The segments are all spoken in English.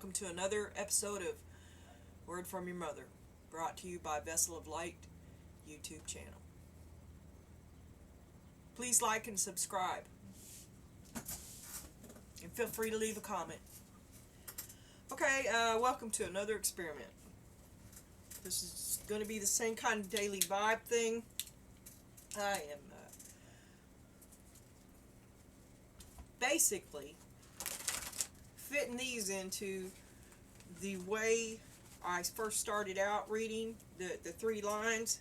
welcome to another episode of Word from Your Mother, brought to you by Vessel of Light YouTube channel. Please like and subscribe, and feel free to leave a comment. Okay, welcome to another experiment. This is going to be the same kind of daily vibe thing. I am basically fitting these into the way I first started out reading the 3 lines,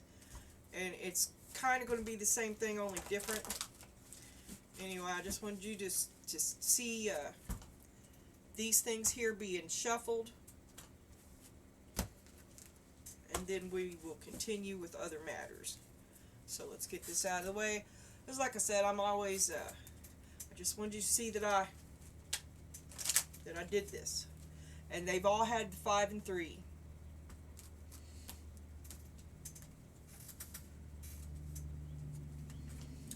and it's kind of going to be the same thing, only different. Anyway, I just wanted you to just see these things here being shuffled, and then we will continue with other matters. So let's get this out of the way. Because like I said, I'm always I just wanted you to see that I did this, and they've all had 5 and 3.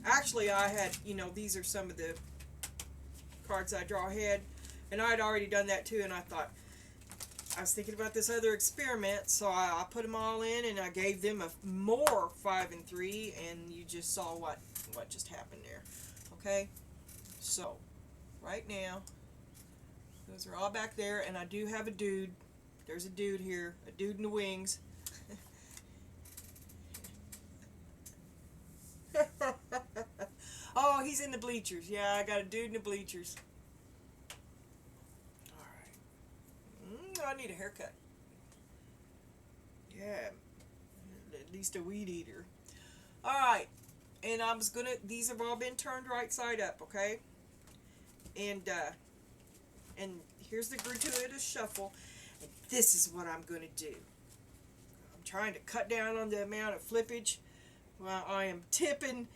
Actually, I had, these are some of the cards I draw ahead, and I had already done that too, and I thought, I was thinking about this other experiment, so I put them all in, and I gave them more 5 and 3, and you just saw what just happened there. Okay, so right now, those are all back there, and I do have a dude. There's a dude here, a dude in the wings. Oh, he's in the bleachers. Yeah, I got a dude in the bleachers. Alright. I need a haircut. Yeah. At least a weed eater. Alright. And I'm just gonna, these have all been turned right side up, okay? And here's the gratuitous shuffle. And this is what I'm gonna do. I'm trying to cut down on the amount of flippage. Well, I am tipping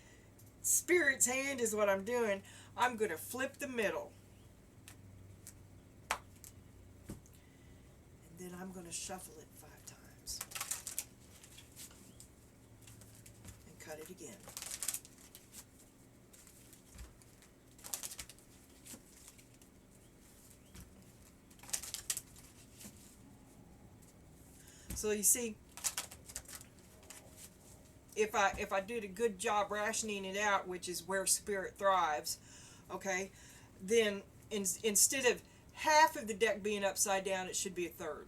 Spirit's hand is what I'm doing. I'm going to flip the middle. And then I'm going to shuffle it 5 times. And cut it again. So you see, if I did a good job rationing it out, which is where Spirit thrives, okay, then instead of half of the deck being upside down, it should be a third.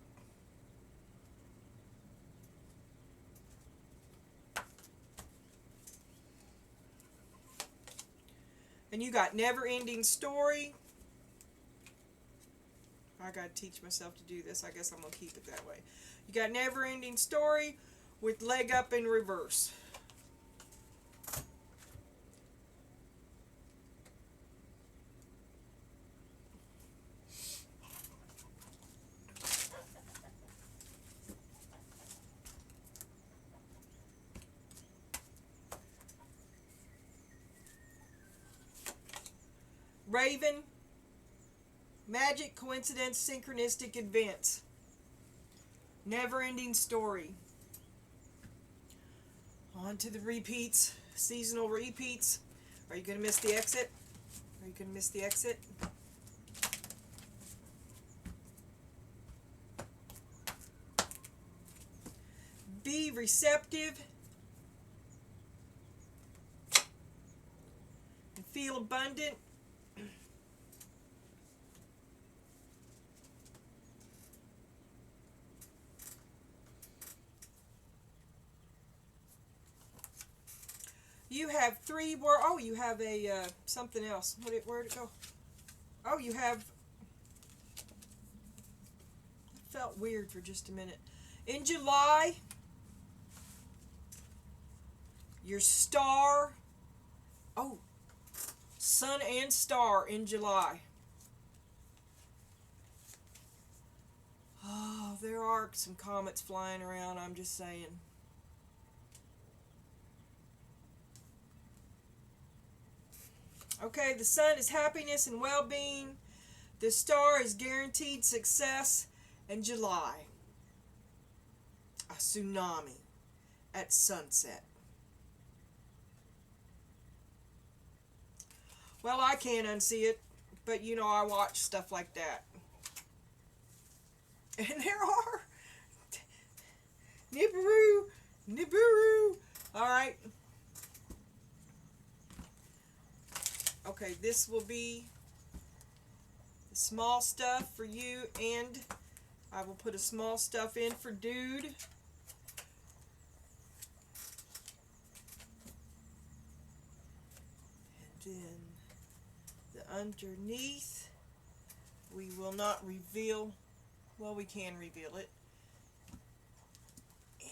And you got Never Ending Story. I gotta teach myself to do this. I guess I'm gonna keep it that way. You got Never Ending Story with leg up in reverse. Raven, Magic, Coincidence, Synchronistic Events. Never Ending Story. On to the repeats, seasonal repeats. Are you going to miss the exit? Are you going to miss the exit? Be receptive and feel abundant. You have 3 more. Oh, you have a something else. Where'd it go? Oh, you have. It felt weird for just a minute. In July, your star. Oh, sun and star in July. Oh, there are some comets flying around. I'm just saying. Okay, the sun is happiness and well-being. The star is guaranteed success. In July, a tsunami at sunset. Well, I can't unsee it, but I watch stuff like that. And there are Nibiru, Nibiru. All right. Okay, this will be the small stuff for you, and I will put a small stuff in for dude. And then the underneath, we will not reveal. Well, we can reveal it. And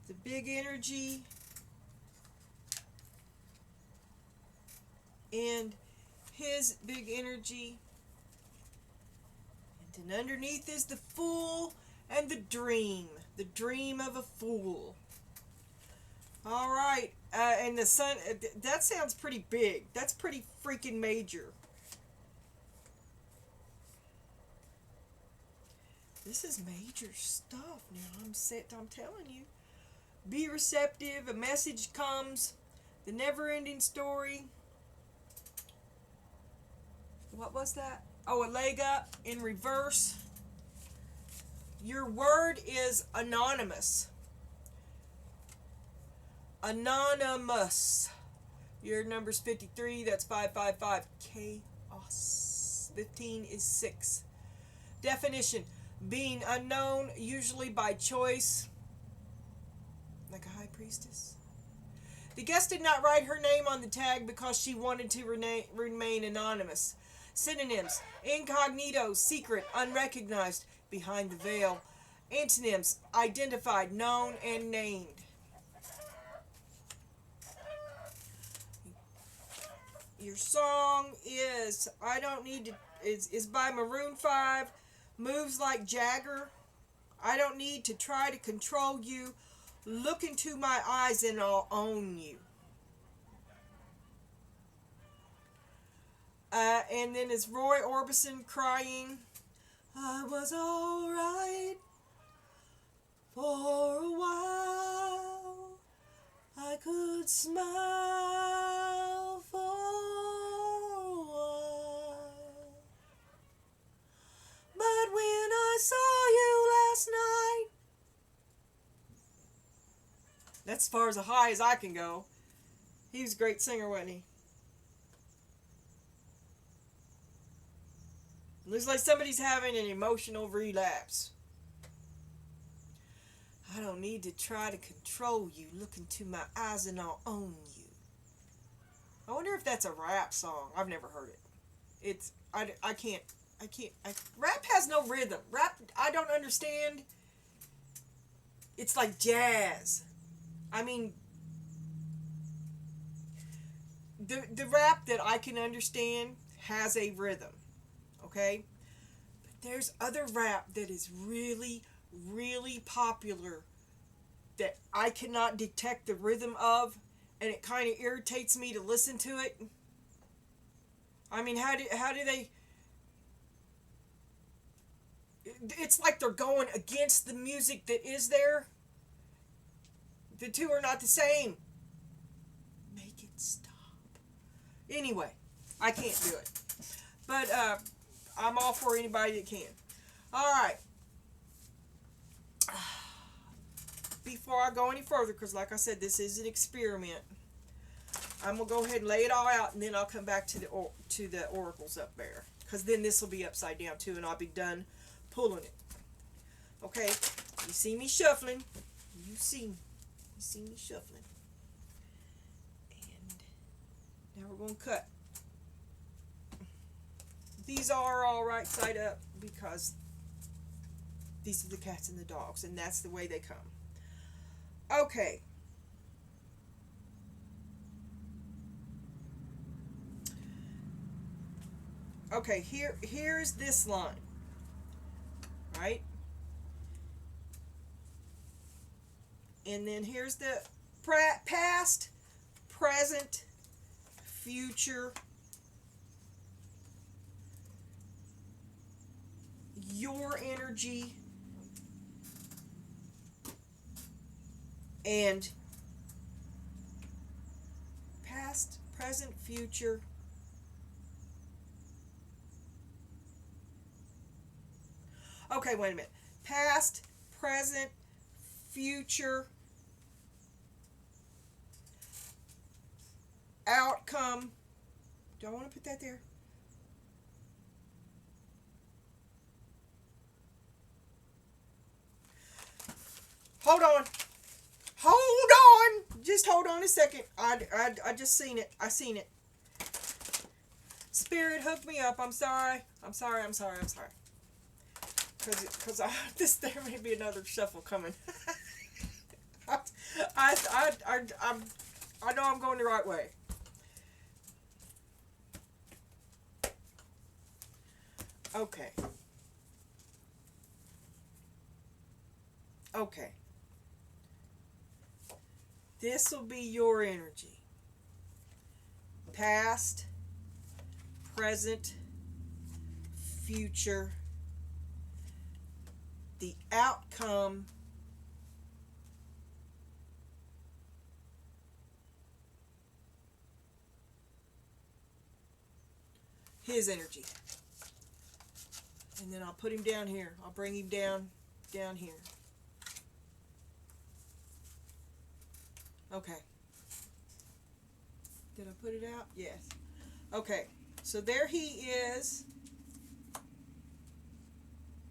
the big energy and his big energy. And then underneath is the Fool and the Dream of a fool. All right, and the Sun, that sounds pretty big. That's pretty freaking major. This is major stuff now. I'm telling you. Be receptive. A message comes. The never-ending story. What was that? Oh, a leg up in reverse. Your word is anonymous. Anonymous. Your number's 53. That's 555. Chaos. 15 is 6. Definition. Being unknown, usually by choice. Like a high priestess. The guest did not write her name on the tag because she wanted to remain anonymous. Synonyms: incognito, secret, unrecognized, behind the veil. Antonyms: identified, known, and named. Your song is I Don't Need to is by Maroon 5. Moves like Jagger. I don't need to try to control you. Look into my eyes and I'll own you. And then it's Roy Orbison crying. I was alright for a while. I could smile for a while. But when I saw you last night. That's as far as high as I can go. He was a great singer, wasn't he? Looks like somebody's having an emotional relapse. I don't need to try to control you. Look into my eyes and I'll own you. I wonder if that's a rap song. I've never heard it. It's I can't. Rap has no rhythm. Rap, I don't understand. It's like jazz. I mean, the rap that I can understand has a rhythm. Okay? But there's other rap that is really, really popular that I cannot detect the rhythm of, and it kind of irritates me to listen to it. I mean, how do they... It's like they're going against the music that is there. The two are not the same. Make it stop. Anyway, I can't do it. But I'm all for anybody that can. Alright. Before I go any further, because like I said, this is an experiment, I'm going to go ahead and lay it all out, and then I'll come back to the oracles up there. Because then this will be upside down too, and I'll be done pulling it. Okay? You see me shuffling. You see me shuffling. And now we're going to cut. These are all right side up because these are the cats and the dogs, and that's the way they come. Okay. Okay, here's this line. Right? And then here's the past, present, future, your energy, And past, present, future. Okay, wait a minute. Past, present, future, outcome. Do I want to put that there? Hold on. Hold on. Just hold on a second. I just seen it. I seen it. Spirit hooked me up. I'm sorry. I'm sorry. Because there may be another shuffle coming. I know I'm going the right way. Okay. Okay. This will be your energy. Past, present, future, the outcome, his energy. And then I'll put him down here. I'll bring him down here. Okay. Did I put it out? Yes. Okay. So there he is.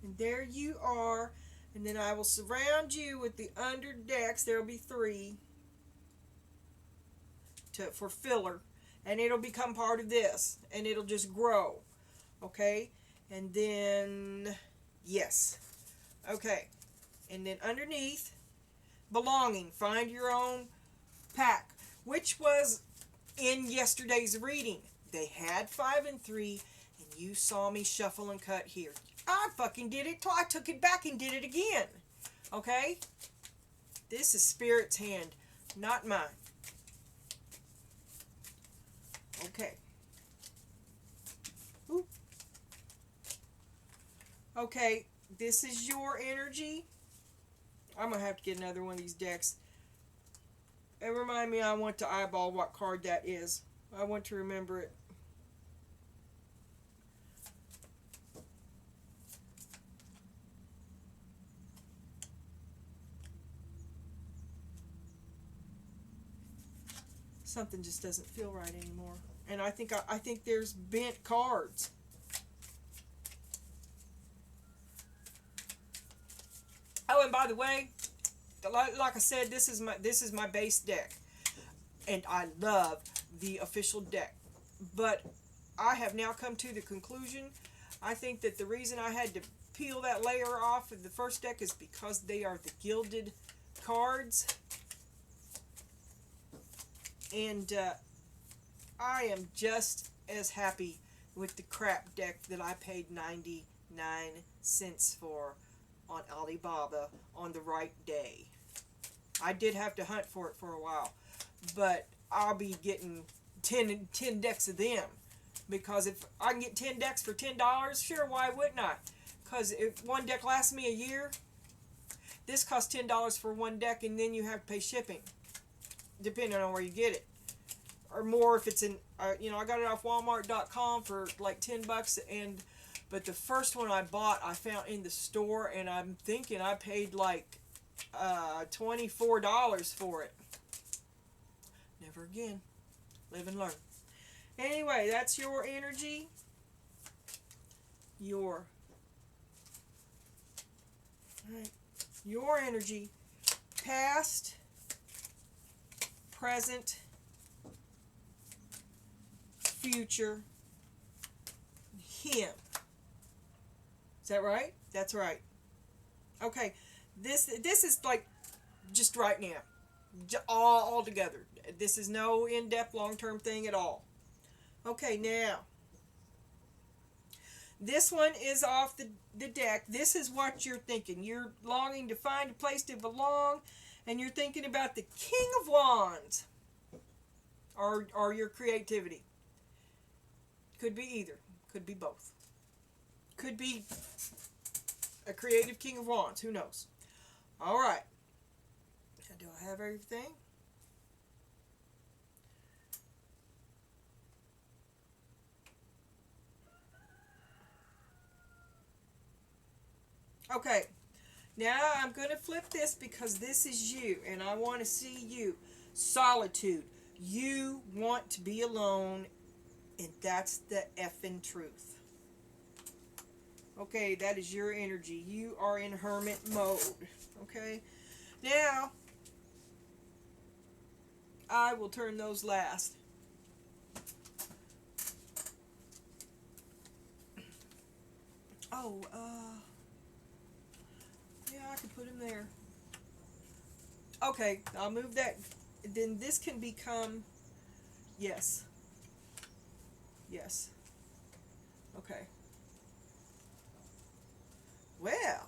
And there you are. And then I will surround you with the under decks. There will be 3 for filler. And it'll become part of this. And it'll just grow. Okay? And then, yes. Okay. And then underneath, belonging. Find your own pack, which was in yesterday's reading. They had 5 and 3, and you saw me shuffle and cut here. I fucking did it. I took it back and did it again. Okay? This is Spirit's hand, not mine. Okay. Ooh. Okay, this is your energy. I'm going to have to get another one of these decks. And remind me, I want to eyeball what card that is. I want to remember it. Something just doesn't feel right anymore. And I think there's bent cards. Oh, and by the way, like I said, this is my base deck, and I love the official deck. But I have now come to the conclusion. I think that the reason I had to peel that layer off of the first deck is because they are the gilded cards, and I am just as happy with the crap deck that I paid 99 cents for on Alibaba on the right day. I did have to hunt for it for a while, but I'll be getting 10 decks of them, because if I can get 10 decks for $10, sure, why wouldn't I? Because if one deck lasts me a year, this costs $10 for one deck, and then you have to pay shipping, depending on where you get it, or more if it's in. I got it off Walmart.com for like $10, but the first one I bought, I found in the store, and I'm thinking I paid like $24 for it. Never again. Live and learn. Anyway, that's your energy. Your energy. Past, present, future, him. Is that right? That's right. Okay. This is like just right now. All together. This is no in-depth long-term thing at all. Okay, now. This one is off the deck. This is what you're thinking. You're longing to find a place to belong, and you're thinking about the King of Wands. Or your creativity. Could be either. Could be both. Could be a creative King of Wands. Who knows? All right. Do I have everything? Okay, now I'm going to flip this because this is you and I want to see you. Solitude. You want to be alone, and that's the effing truth. Okay, that is your energy. You are in hermit mode. Okay, now I will turn those last. Oh, yeah, I can put him there. Okay, I'll move that. Then this can become, yes, yes. Okay. Well,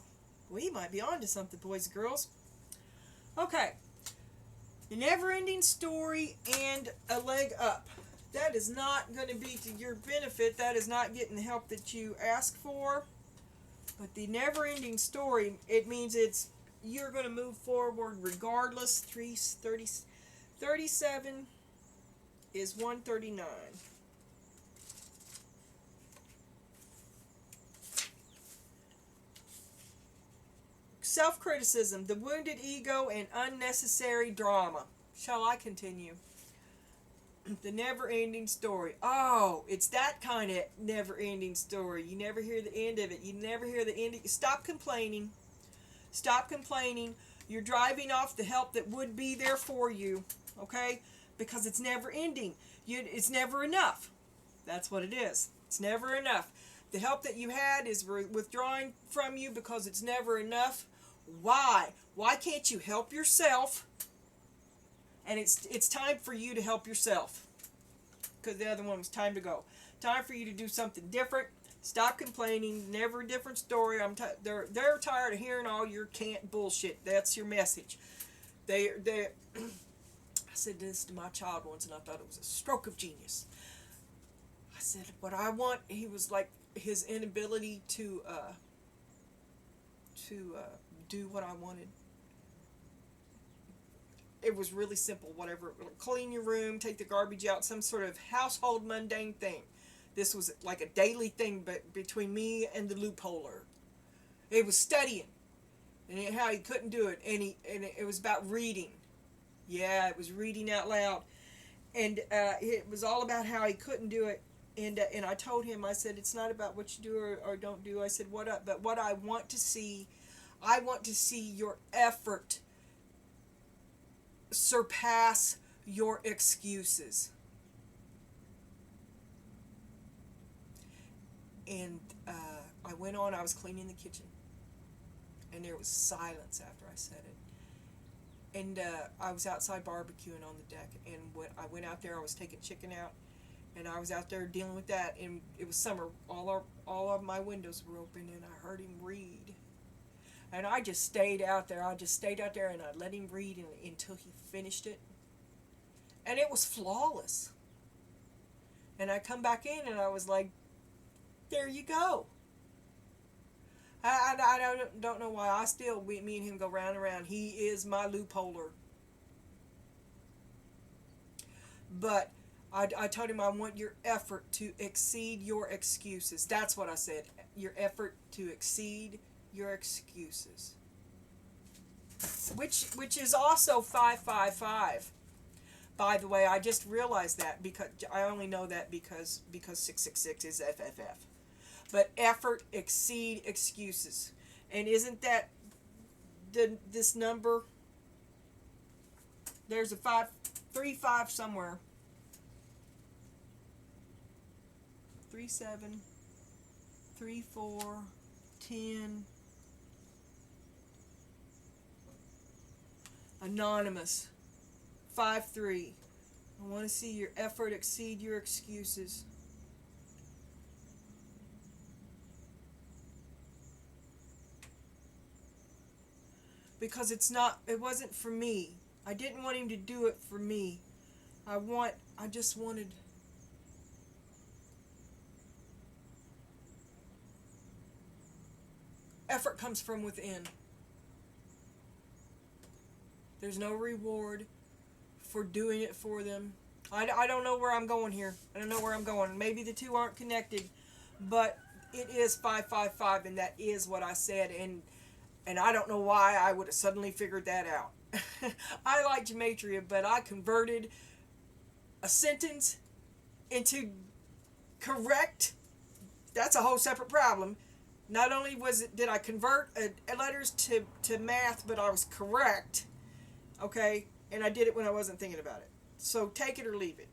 we might be on to something, boys and girls. Okay. The never-ending story and a leg up. That is not going to be to your benefit. That is not getting the help that you ask for. But the never-ending story, it means you're going to move forward regardless. 37 is 139. Self-criticism, the wounded ego, and unnecessary drama. Shall I continue? The never-ending story. Oh, it's that kind of never-ending story. You never hear the end of it. You never hear the end of it. Stop complaining. Stop complaining. You're driving off the help that would be there for you, okay? Because it's never ending. It's never enough. That's what it is. It's never enough. The help that you had is withdrawing from you because it's never enough. Why? Why can't you help yourself? And it's time for you to help yourself. Because the other one was time to go. Time for you to do something different. Stop complaining. Never a different story. They're tired of hearing all your cant bullshit. That's your message. I said this to my child once, and I thought it was a stroke of genius. I said, what I want, he was like, his inability to do what I wanted. It was really simple, whatever. Clean your room, take the garbage out, some sort of household mundane thing. This was like a daily thing between me and the loopholer. It was studying, and how he couldn't do it, and it was about reading. Yeah, it was reading out loud, and it was all about how he couldn't do it. And I told him, I said, it's not about what you do or don't do. I said, but what I want to see your effort surpass your excuses. And I went on, I was cleaning the kitchen, and there was silence after I said it. And I was outside barbecuing on the deck, and when I went out there, I was taking chicken out, and I was out there dealing with that, and it was summer. All of my windows were open, and I heard him read. And I just stayed out there. And I let him read until he finished it. And it was flawless. And I come back in, and I was like, there you go. I don't know why. Me and him go round and round. He is my loopholer. But I told him I want your effort to exceed your excuses. That's what I said. Your effort to exceed your excuses. Which is also 555. By the way, I just realized that because I only know that because 666 is FFF. But effort exceed excuses. And isn't that this number? There's a 535 somewhere. 37 34 10 Anonymous 53. I want to see your effort exceed your excuses. Because it wasn't for me. I didn't want him to do it for me. I just wanted. Effort comes from within. There's no reward for doing it for them. I don't know where I'm going here. I don't know where I'm going. Maybe the two aren't connected, but it is 555, and that is what I said, and I don't know why I would have suddenly figured that out. I like gematria, but I converted a sentence into correct. That's a whole separate problem. Not only did I convert letters to math, but I was correct. Okay, and I did it when I wasn't thinking about it. So take it or leave it.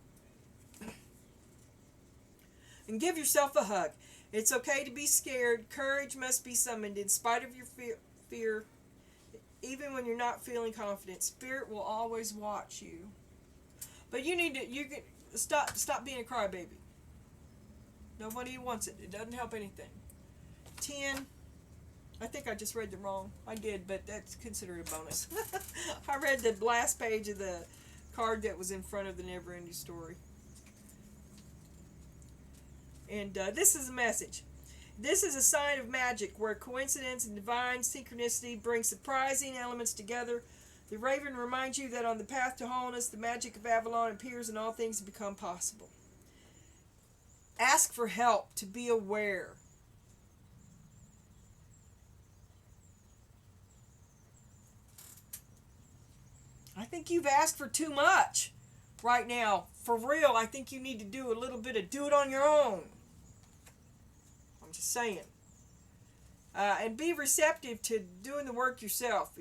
And give yourself a hug. It's okay to be scared. Courage must be summoned in spite of your fear. Even when you're not feeling confident, Spirit will always watch you. But you can stop being a crybaby. Nobody wants it. It doesn't help anything. 10. I think I just read the wrong. I did, but that's considered a bonus. I read the last page of the card that was in front of the Never Ending Story. And this is a message. This is a sign of magic where coincidence and divine synchronicity bring surprising elements together. The raven reminds you that on the path to wholeness, the magic of Avalon appears and all things become possible. Ask for help to be aware. I think you've asked for too much right now. For real, I think you need to do a little bit of do it on your own. I'm just saying. And be receptive to doing the work yourself.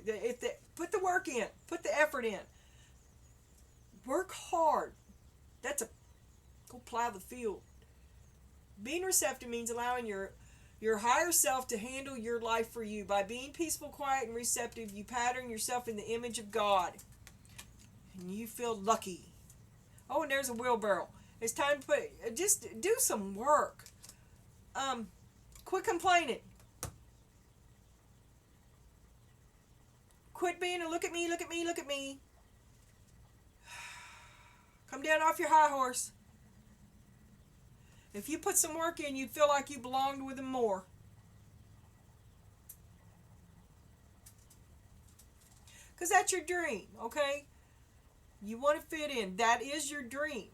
Put the work in. Put the effort in. Work hard. Go plow the field. Being receptive means allowing your higher self to handle your life for you. By being peaceful, quiet, and receptive, you pattern yourself in the image of God. And you feel lucky. Oh, and there's a wheelbarrow. It's time to just do some work. Quit complaining. Quit being a look at me, look at me, look at me. Come down off your high horse. If you put some work in, you'd feel like you belonged with him more. Because that's your dream, okay? You want to fit in. That is your dream.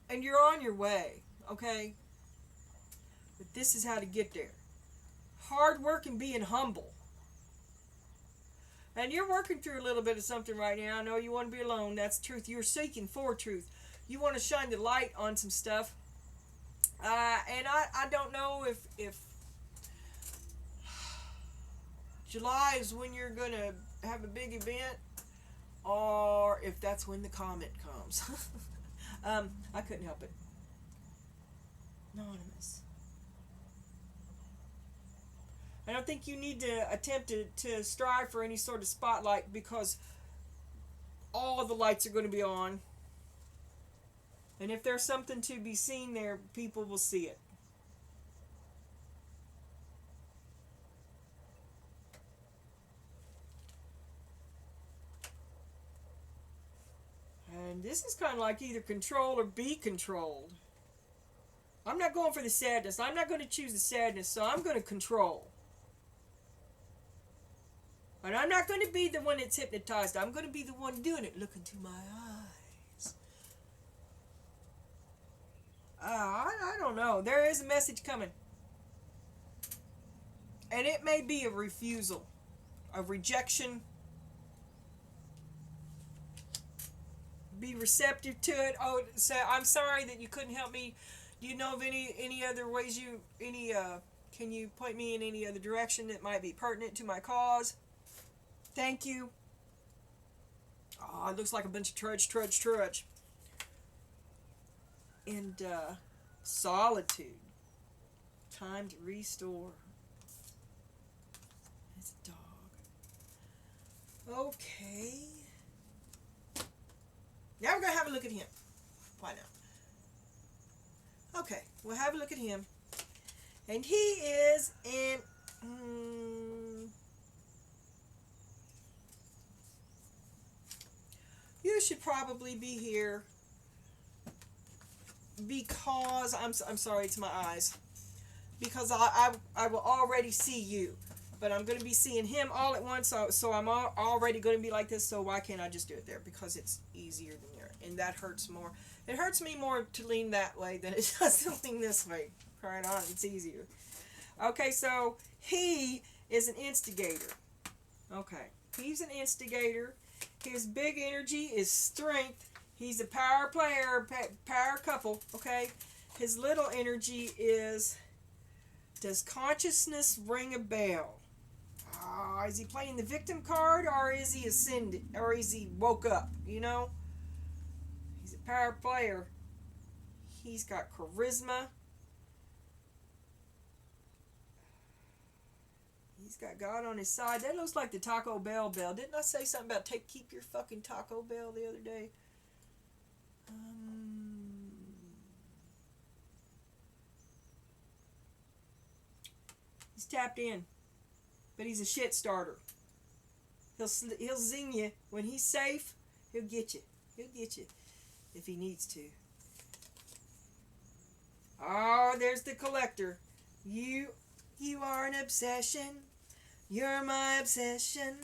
And you're on your way, okay? But this is how to get there. Hard work and being humble. And you're working through a little bit of something right now. I know you want to be alone. That's truth. You're seeking for truth. You want to shine the light on some stuff. And I don't know if July is when you're going to have a big event, or if that's when the comet comes. I couldn't help it. Anonymous. I don't think you need to attempt to strive for any sort of spotlight, because all the lights are going to be on. And if there's something to be seen there, people will see it. And this is kind of like either control or be controlled. I'm not going for the sadness. I'm not going to choose the sadness, so I'm going to control. And I'm not going to be the one that's hypnotized. I'm going to be the one doing it. Look into my eyes. I don't know. There is a message coming. And it may be a refusal, a rejection. Be receptive to it. Oh, say, I'm sorry that you couldn't help me. Do you know of any other ways can you point me in any other direction that might be pertinent to my cause? Thank you. Oh, it looks like a bunch of trudge. And solitude. Time to restore. It's a dog. Okay. Now we're going to have a look at him. Why not? Okay, we'll have a look at him. And he is in... you should probably be here because... I'm sorry, it's my eyes. Because I will already see you. but I'm going to be seeing him all at once, so I'm already going to be like this, so why can't I just do it there? Because it's easier than there, and that hurts more. It hurts me more to lean that way than it does to lean this way. Crying on, it's easier. Okay, so he is an instigator. Okay, he's an instigator. His big energy is strength. He's a power player, power couple, okay? His little energy is, does consciousness ring a bell? Is he playing the victim card, or is he ascended, or is he woke up, you know? He's a power player. He's got charisma. He's got God on his side. That looks like the Taco Bell bell. Didn't I say something about keep your fucking Taco Bell the other day? He's tapped in, but he's a shit starter. He'll zing you when he's safe. He'll get you. He'll get you if he needs to. Oh, there's the collector. You are an obsession. You're my obsession.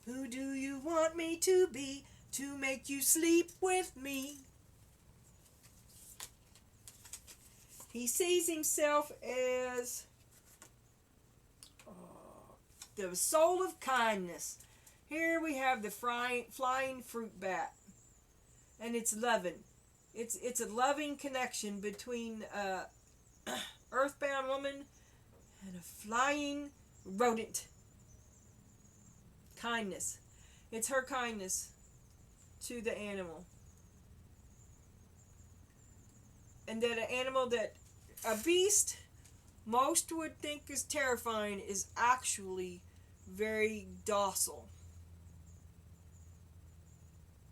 Who do you want me to be to make you sleep with me? He sees himself as the soul of kindness. Here we have the flying fruit bat, and it's loving. It's a loving connection between earthbound woman and a flying rodent. Kindness. It's her kindness to the animal. And that an animal that a beast most would think is terrifying is actually very docile.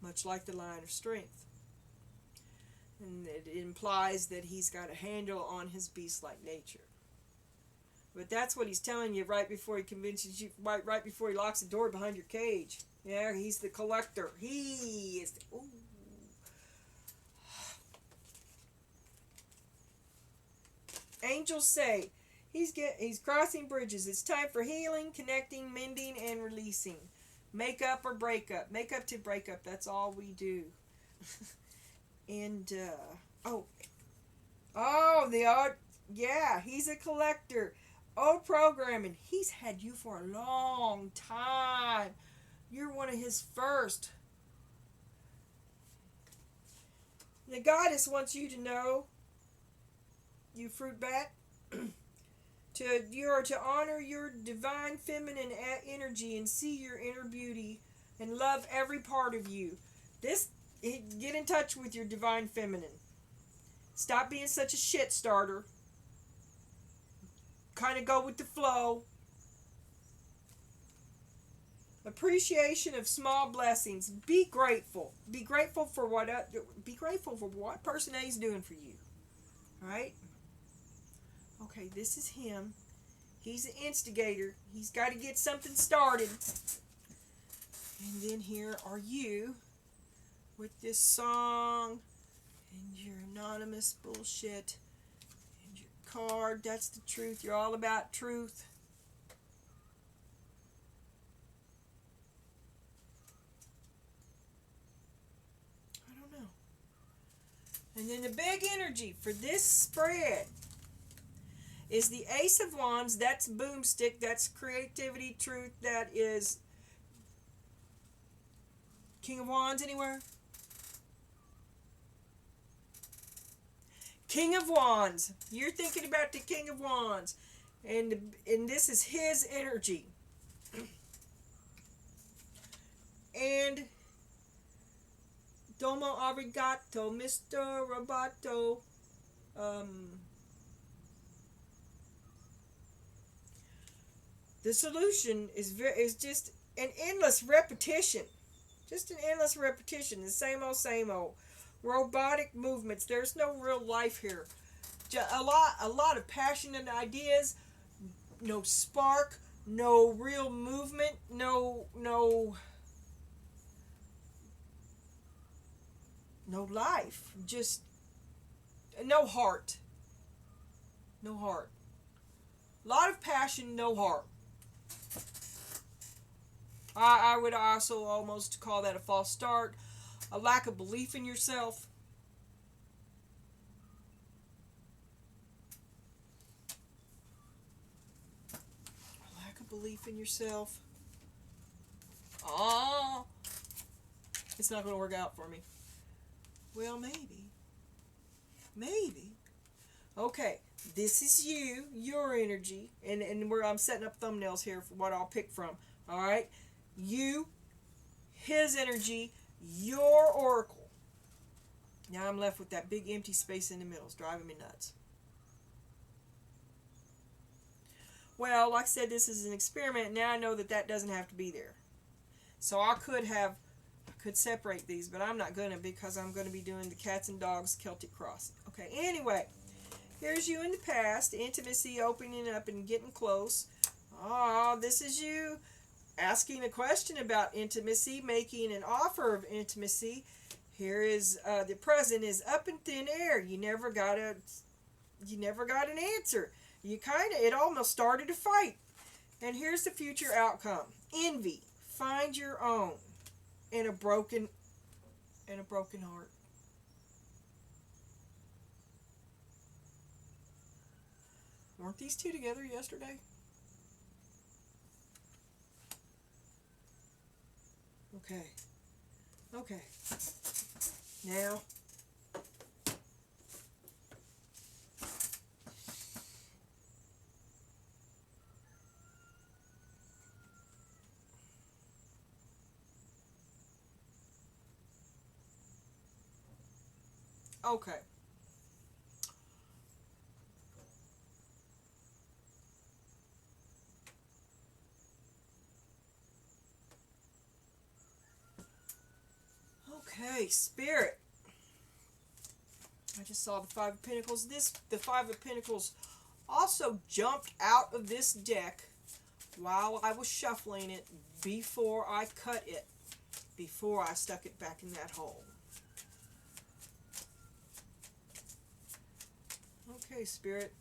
Much like the Lion of Strength. And it implies that he's got a handle on his beast-like nature. But that's what he's telling you right before he convinces you, right before he locks the door behind your cage. Yeah, he's the collector. He is the, ooh. Angels say he's crossing bridges. It's time for healing, connecting, mending, and releasing. Make up or break up. Make up to break up. That's all we do. And he's a collector. Old programming. He's had you for a long time. You're one of his first. The goddess wants you to know, you fruit bat, to honor your divine feminine energy and see your inner beauty and love every part of you. Get in touch with your divine feminine. Stop being such a shit starter. Kind of go with the flow. Appreciation of small blessings. Be grateful. Be grateful for what person A is doing for you. All right? Okay, this is him. He's an instigator. He's got to get something started. And then here are you with this song and your anonymous bullshit and your card. That's the truth. You're all about truth. I don't know. And then the big energy for this spread is the Ace of Wands. That's boomstick. That's creativity, truth. That is King of Wands anywhere? King of Wands. You're thinking about the King of Wands. And this is his energy. And Domo arigato, Mr. Roboto. The solution is just an endless repetition. Just an endless repetition. The same old. Robotic movements. There's no real life here. A lot of passionate ideas. No spark. No real movement. No life. Just no heart. No heart. A lot of passion, no heart. I would also almost call that a false start, a lack of belief in yourself. A lack of belief in yourself. Oh, it's not going to work out for me. Well, maybe. Maybe. Okay, this is you, your energy, and where I'm setting up thumbnails here for what I'll pick from. All right, you, his energy, your oracle. Now I'm left with that big empty space in the middle. It's driving me nuts. Well, like I said, this is an experiment. Now I know that that doesn't have to be there. So I could separate these, but I'm not going to, because I'm going to be doing the cats and dogs Celtic cross. Okay, anyway, here's you in the past, intimacy, opening up and getting close. Oh, this is you asking a question about intimacy, making an offer of intimacy. Here is the present is up in thin air. You never got an answer. It almost started a fight. And here's the future outcome. Envy. Find your own. And a broken heart. Weren't these two together yesterday? Okay. Okay. Now. Okay. Okay, Spirit. I just saw the Five of Pentacles. The Five of Pentacles also jumped out of this deck while I was shuffling it before I cut it, before I stuck it back in that hole. Okay, Spirit.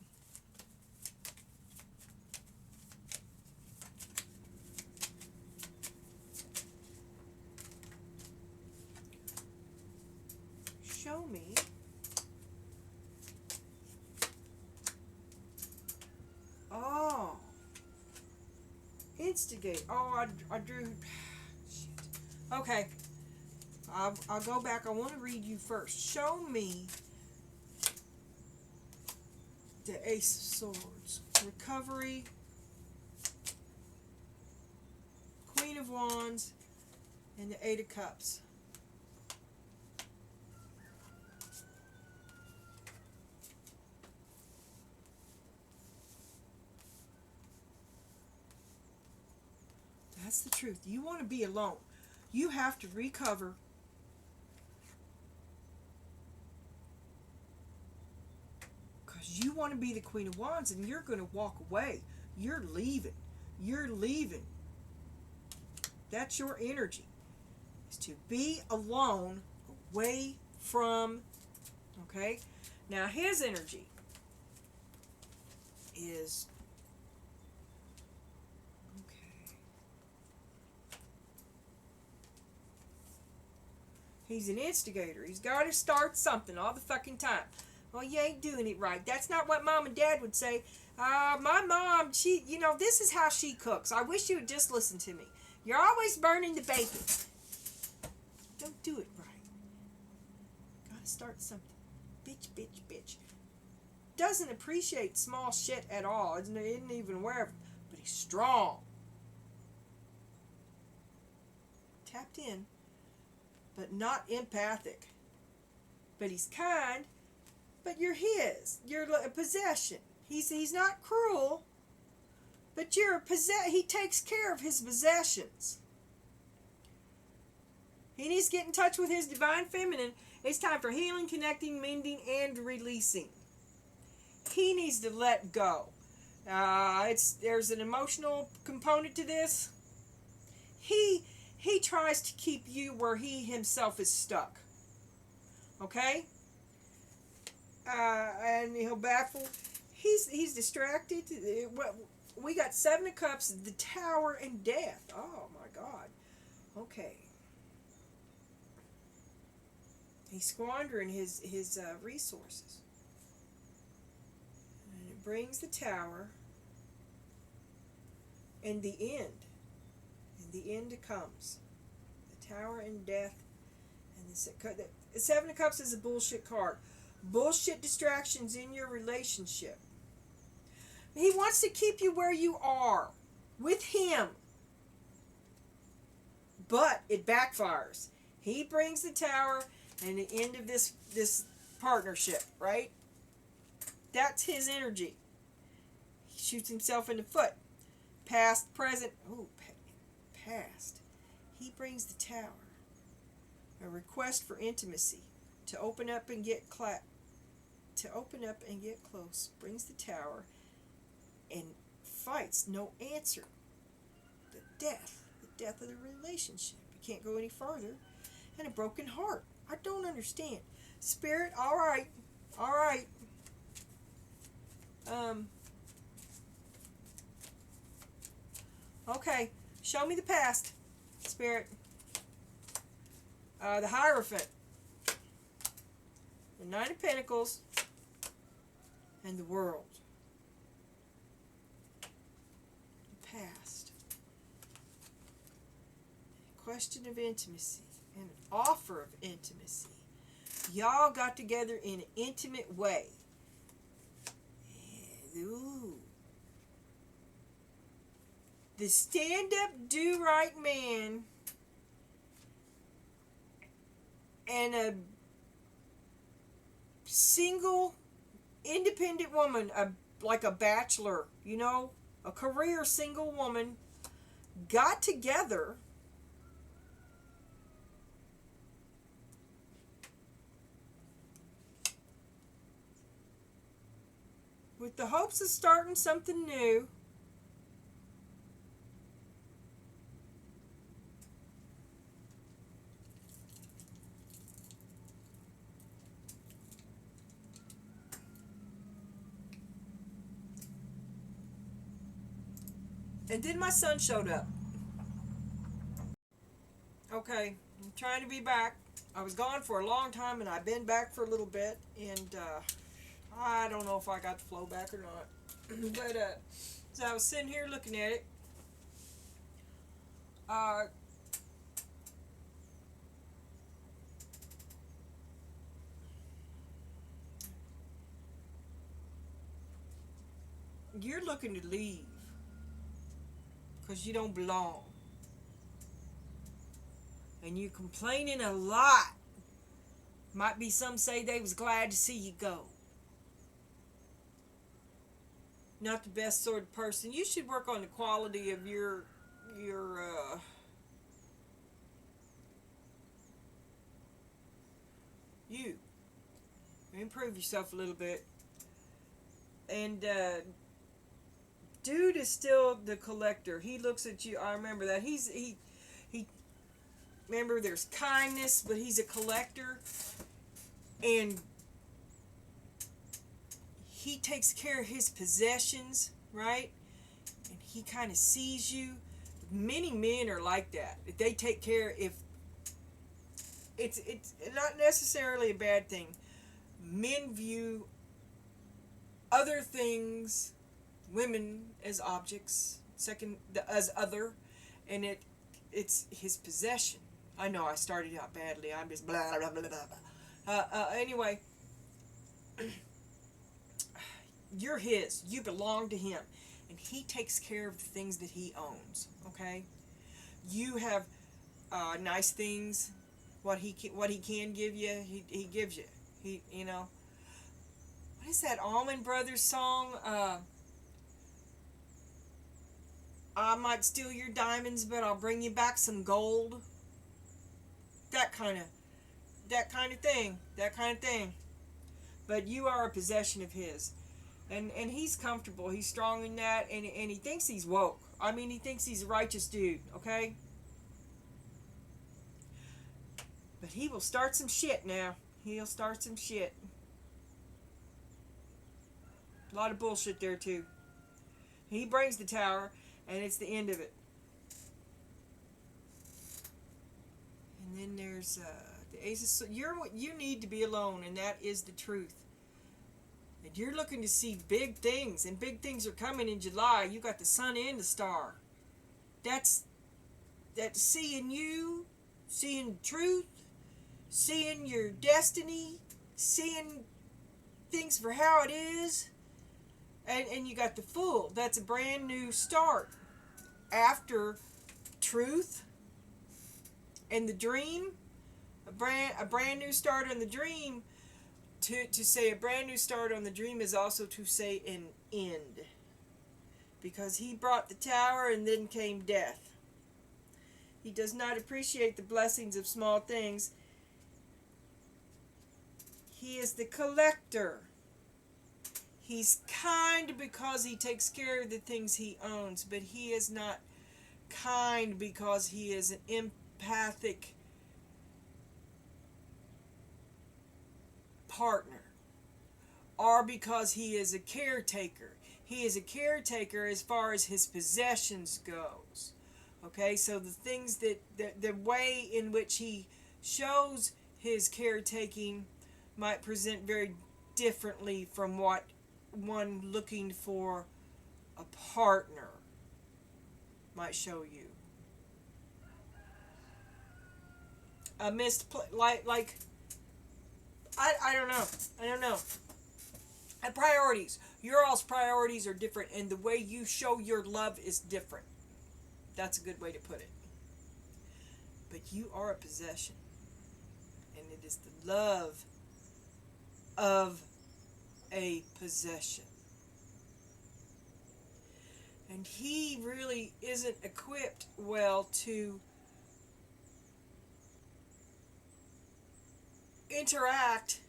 Show me instigate. Oh, I drew. Shit. Okay. I'll go back. I want to read you first. Show me the Ace of Swords. Recovery. Queen of Wands. And the Eight of Cups. That's the truth. You want to be alone. You have to recover. Because you want to be the Queen of Wands and you're going to walk away. You're leaving. You're leaving. That's your energy. Is to be alone, away from, okay? Now his energy is, okay, he's an instigator. He's got to start something all the fucking time. Well, you ain't doing it right. That's not what Mom and Dad would say. My mom, she, this is how she cooks. I wish you would just listen to me. You're always burning the bacon. Don't do it right. Gotta start something. Bitch, bitch, bitch. Doesn't appreciate small shit at all. Isn't even aware of it. But he's strong. Tapped in. But not empathic. But he's kind. But you're his. You're a possession. He's not cruel. But you're a he takes care of his possessions. He needs to get in touch with his divine feminine. It's time for healing, connecting, mending, and releasing. He needs to let go. There's an emotional component to this. He tries to keep you where he himself is stuck. Okay? And he'll baffle. He's distracted. We got Seven of Cups, the Tower, and Death. Oh my God. Okay. He's squandering his resources. And it brings the Tower and the end. And the end comes. The Tower and Death. And the Seven of Cups is a bullshit card. Bullshit distractions in your relationship. He wants to keep you where you are with him. But it backfires. He brings the Tower and the end of this partnership, right? That's his energy. He shoots himself in the foot. Past, present, past. He brings the Tower. A request for intimacy. To open up and get close. Brings the Tower. And fights, no answer. The death of the relationship. You can't go any farther. And a broken heart. I don't understand. Spirit, all right. Okay, show me the past, Spirit. The Hierophant. The Nine of Pentacles. And the World. Past. Question of intimacy. An offer of intimacy. Y'all got together in an intimate way. Ooh. The stand-up, do-right man and a single, independent woman, like a bachelor, a career single woman, got together with the hopes of starting something new. And then my son showed up. Okay, I'm trying to be back. I was gone for a long time and I've been back for a little bit, and I don't know if I got the flow back or not. But so I was sitting here looking at it. You're looking to leave because you don't belong. And you're complaining a lot. Might be some say they was glad to see you go. Not the best sort of person. You should work on the quality of your you. Improve yourself a little bit. And dude is still the collector. He looks at you. I remember that. He remember there's kindness, but he's a collector. And he takes care of his possessions, right? And he kind of sees you. Many men are like that. They take care. If it's not necessarily a bad thing. Men view other things, women as objects, as other, and it's his possession. I know I started out badly. I'm just blah blah blah blah blah. Anyway, you're his. You belong to him, and he takes care of the things that he owns. Okay, you have nice things. What he can give you, he gives you. What is that Allman Brothers song? I might steal your diamonds, but I'll bring you back some gold. That kind of thing. But you are a possession of his. And he's comfortable. He's strong in that. And he thinks he's woke. I mean, he thinks he's a righteous dude. Okay? But he will start some shit now. He'll start some shit. A lot of bullshit there too. He brings the tower, and it's the end of it. And then there's the Ace of you need to be alone, and that is the truth. And you're looking to see big things, and big things are coming in July. You got the sun and the star. That's seeing you, seeing truth, seeing your destiny, seeing things for how it is. And you got the Fool. That's a brand new start. After truth and the dream, a brand new start on the dream. To say a brand new start on the dream is also to say an end. Because he brought the tower and then came death. He does not appreciate the blessings of small things. He is the collector. He's kind because he takes care of the things he owns, but he is not kind because he is an empathic partner, or because he is a caretaker. He is a caretaker as far as his possessions goes. Okay, so the things that the way in which he shows his caretaking might present very differently from what one looking for a partner might show you. A like I don't know. I don't know. And priorities. Your all's priorities are different, and the way you show your love is different. That's a good way to put it. But you are a possession, and it is the love of a possession. And he really isn't equipped well to interact.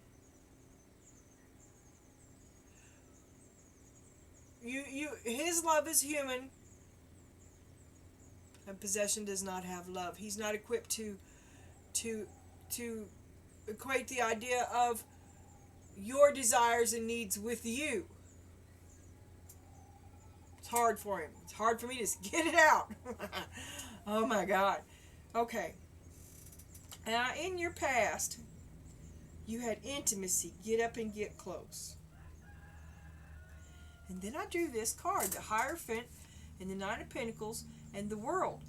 His love is human, and possession does not have love. He's not equipped to equate the idea of your desires and needs with you. It's hard for him. It's hard for me to get it out. Oh my God. Okay. Now, in your past, you had intimacy, get up and get close. And then I drew this card, the Hierophant and the Nine of Pentacles and the World.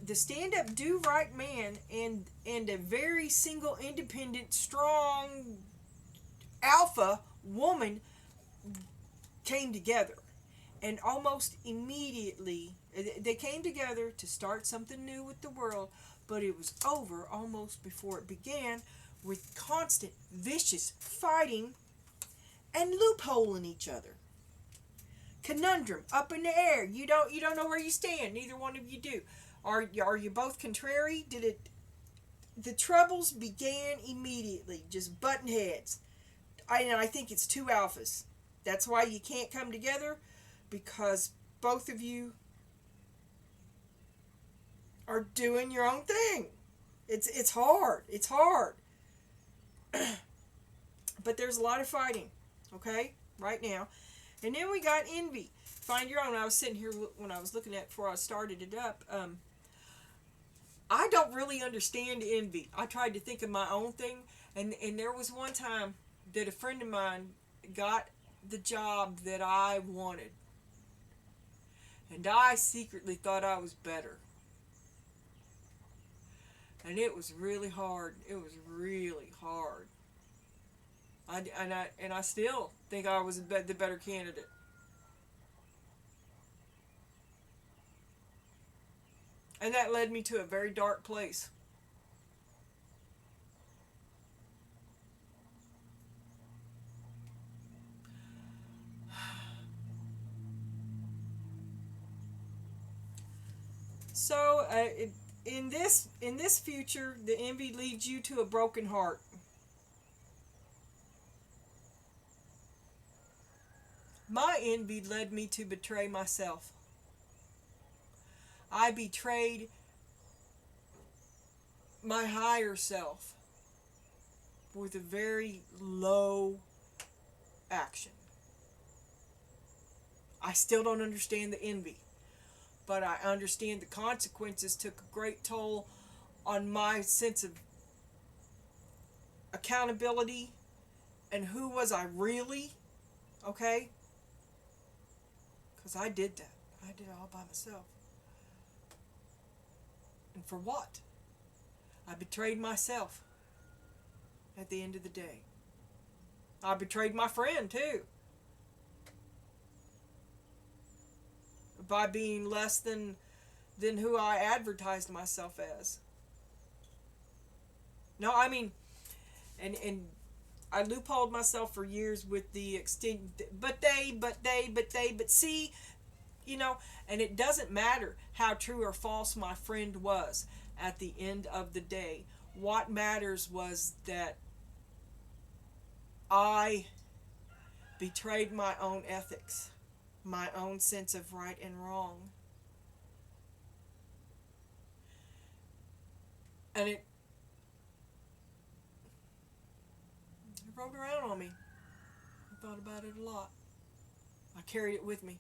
The stand-up, do-right man and a very single, independent, strong, alpha woman came together. And almost immediately, they came together to start something new with the world, but it was over almost before it began, with constant, vicious fighting and loopholing each other. Conundrum, up in the air. You don't know where you stand. Neither one of you do. Are you both contrary? The troubles began immediately, just butting heads. I think it's two alphas. That's why you can't come together, because both of you are doing your own thing. It's hard. It's hard. But there's a lot of fighting, okay, right now. And then we got envy. Find your own. I was sitting here when I was looking at it before I started it up. I don't really understand envy. I tried to think of my own thing, and there was one time that a friend of mine got the job that I wanted, and I secretly thought I was better. And it was really hard. It was really hard. I still think I was the better candidate. And that led me to a very dark place. So, in this future, the envy leads you to a broken heart. My envy led me to betray myself. I betrayed my higher self with a very low action. I still don't understand the envy, but I understand the consequences took a great toll on my sense of accountability and who was I really, okay? Because I did that. I did it all by myself. And for what? I betrayed myself at the end of the day. I betrayed my friend too. By being less than who I advertised myself as. No, I mean, and I loopholed myself for years with the extent, but see, you know, and it doesn't matter how true or false my friend was at the end of the day. What matters was that I betrayed my own ethics, my own sense of right and wrong. And it rode around on me. I thought about it a lot. I carried it with me.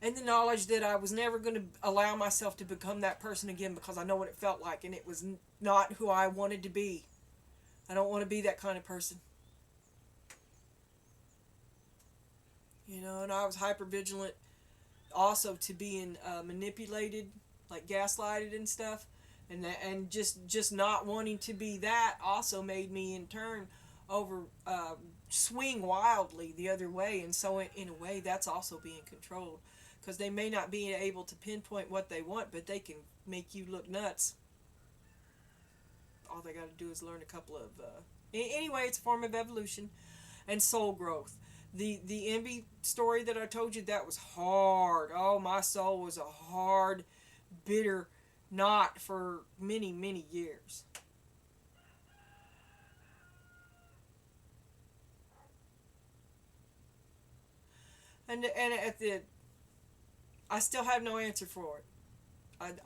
And the knowledge that I was never going to allow myself to become that person again, because I know what it felt like, and it was not who I wanted to be. I don't want to be that kind of person. You know, and I was hyper vigilant also to being manipulated, like gaslighted and stuff, and just not wanting to be that also made me in turn over swing wildly the other way. And so in a way, that's also being controlled, because they may not be able to pinpoint what they want, but they can make you look nuts. All they got to do is learn a couple of anyway, it's a form of evolution and soul growth. The envy story that I told you, that was hard. Oh, my soul was a hard, bitter knot for many, many years. And at the, I still have no answer for it.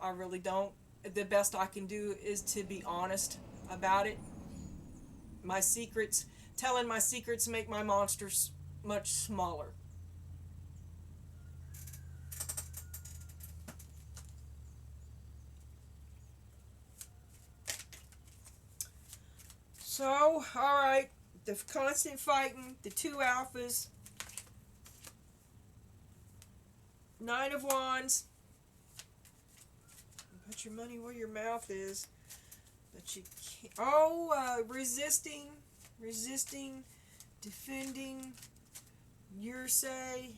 I really don't. The best I can do is to be honest about it. My secrets, telling my secrets make my monsters much smaller. So, alright, the constant fighting, the two alphas, Nine of Wands. Put your money where your mouth is. But you can't. Oh, resisting, defending, your say.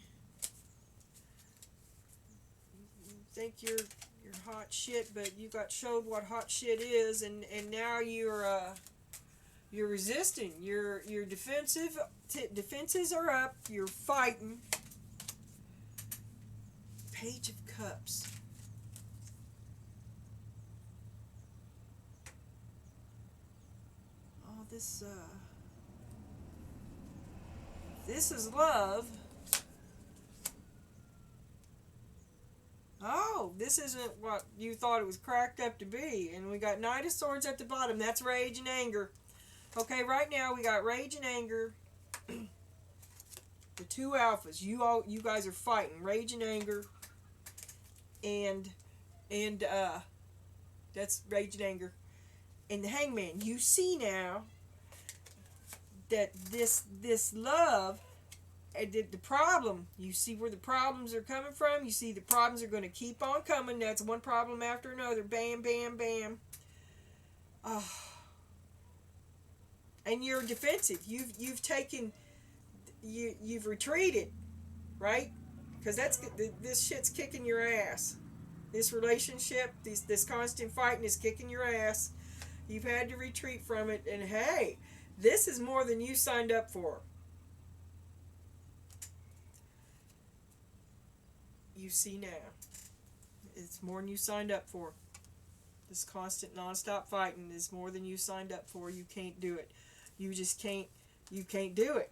You think you're hot shit, but you got showed what hot shit is, and now you're resisting. You're defensive. Defenses are up. You're fighting. Page of Cups. Oh, this is love. Oh, this isn't what you thought it was cracked up to be. And we got Knight of Swords at the bottom. That's rage and anger. Okay, right now we got rage and anger. The two alphas. You guys are fighting. Rage and anger. And that's rage and anger. And the Hangman. You see now that this love, the problem, you see where the problems are coming from. You see the problems are going to keep on coming. That's one problem after another. Bam, bam, bam. And you're defensive. You've taken, you've retreated, right? Because this shit's kicking your ass. This relationship, this constant fighting is kicking your ass. You've had to retreat from it, and hey, this is more than you signed up for. You see now, it's more than you signed up for. This constant non-stop fighting is more than you signed up for. You can't do it. You just can't. You can't do it.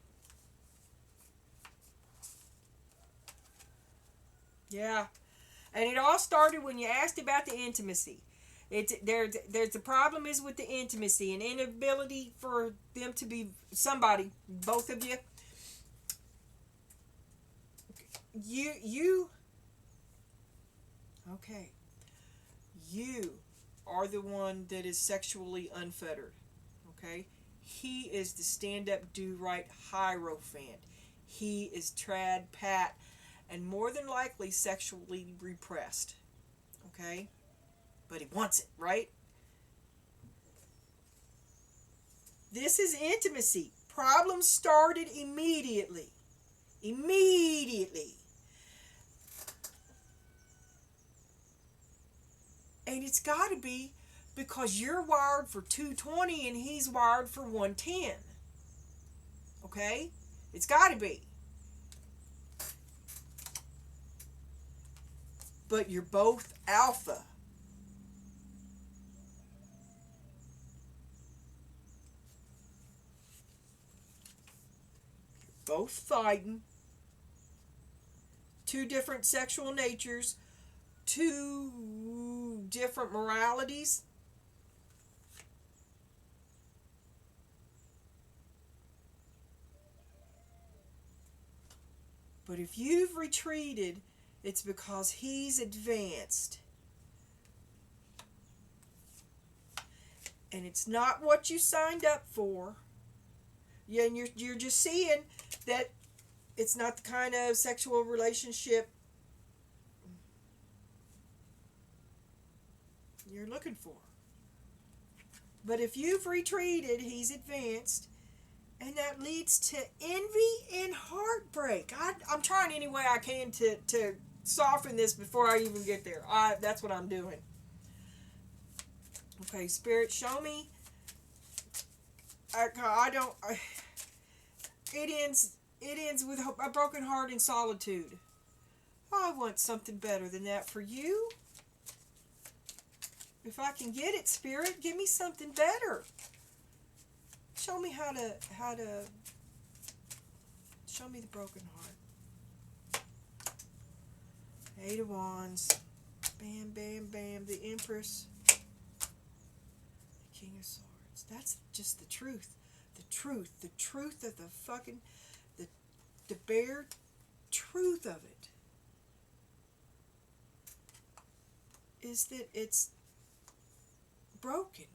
Yeah. And it all started when you asked about the intimacy. There's the problem is with the intimacy and inability for them to be somebody, both of you. You okay. You are the one that is sexually unfettered. Okay? He is the stand up, do right hierophant. He is trad pat and more than likely sexually repressed. Okay? But he wants it, right? This is intimacy. Problems started immediately. Immediately. And it's got to be because you're wired for 220 and he's wired for 110. Okay? It's got to be. But you're both alpha. Both fighting. Two different sexual natures. Two different moralities. But if you've retreated, it's because he's advanced. And it's not what you signed up for. Yeah, and you're just seeing that it's not the kind of sexual relationship you're looking for. But if you've retreated, he's advanced. And that leads to envy and heartbreak. I'm trying any way I can to soften this before I even get there. That's what I'm doing. Okay, Spirit, show me. It ends with a broken heart and solitude. I want something better than that for you. If I can get it, Spirit, give me something better. Show me how to show me the broken heart. 8 of Wands. Bam, bam, bam. The Empress. The King of Swords. That's just the truth. The truth. The truth of the fucking the bare truth of it is that it's broken.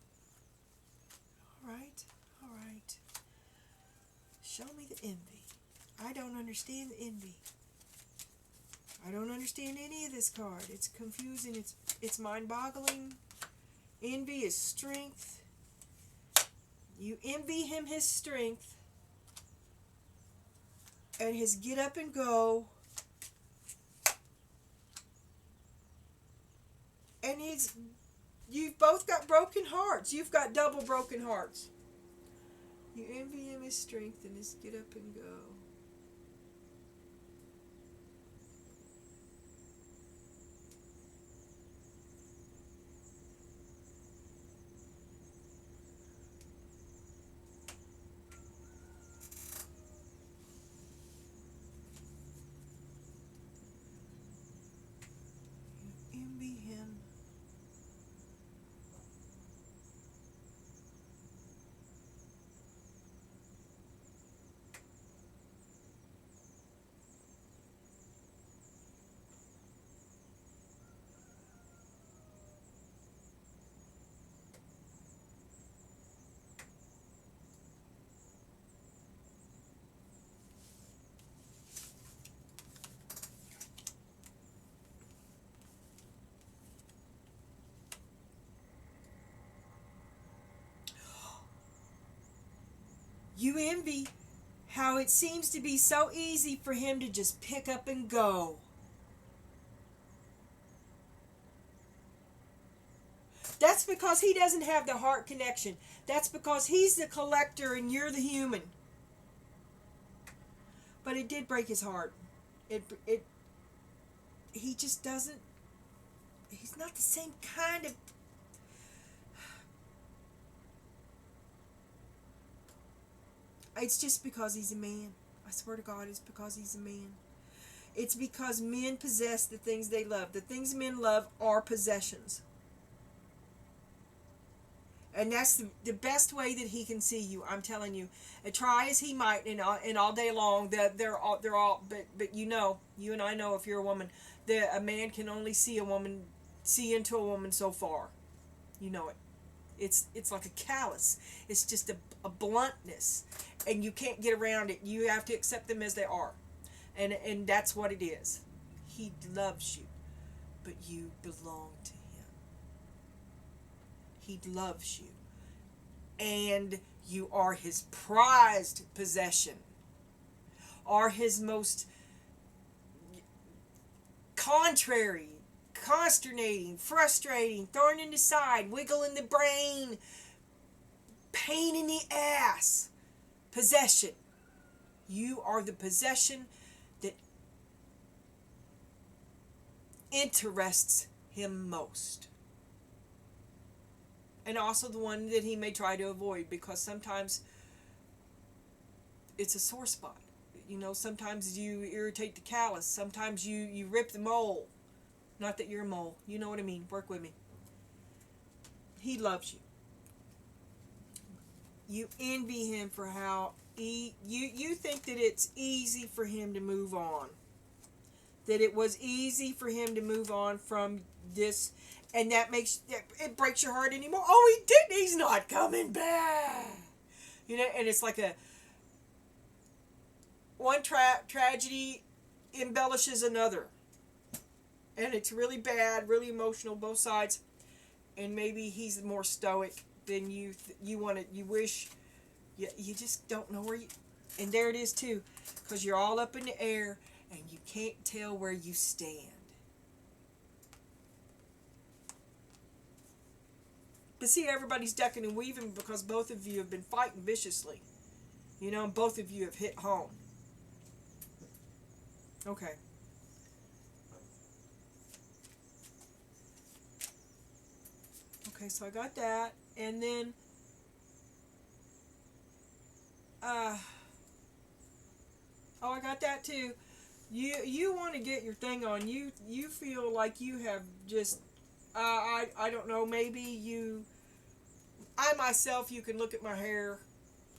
Alright. Show me the envy. I don't understand the envy. I don't understand any of this card. It's confusing. It's mind-boggling. Envy is strength. You envy him his strength and his get up and go. And you've both got broken hearts. You've got double broken hearts. You envy him his strength and his get up and go. You envy him. You envy how it seems to be so easy for him to just pick up and go. That's because he doesn't have the heart connection. That's because he's the collector and you're the human. But it did break his heart. He just doesn't, he's not the same kind of. It's just because he's a man. I swear to God, it's because he's a man. It's because men possess the things they love. The things men love are possessions. And that's the best way that he can see you. I'm telling you, and try as he might, and all day long, that they're all. But you know, you and I know, if you're a woman, that a man can only see into a woman so far. You know it. It's like a callus. It's just a bluntness, and you can't get around it. You have to accept them as they are, and that's what it is. He loves you, but you belong to him. He loves you, and you are his prized possession, are his most contrary, consternating, frustrating, thorn in the side, wiggle in the brain, pain in the ass possession. You are the possession that interests him most. And also the one that he may try to avoid, because sometimes it's a sore spot. You know, sometimes you irritate the callus. Sometimes you rip the mole. Not that you're a mole. You know what I mean. Work with me. He loves you. You envy him for how you think that it's easy for him to move on. That it was easy for him to move on from this, and that makes it breaks your heart anymore. Oh, he didn't. He's not coming back. You know, and it's like one tragedy embellishes another, and it's really bad, really emotional, both sides. And maybe he's more stoic than you wish. You just don't know where you. And there it is too, because you're all up in the air and you can't tell where you stand. But see, everybody's ducking and weaving because both of you have been fighting viciously. You know, and both of you have hit home. Okay. Okay, so I got that. And then I got that too. You want to get your thing on. You feel like you have just I don't know, maybe I myself, you can look at my hair,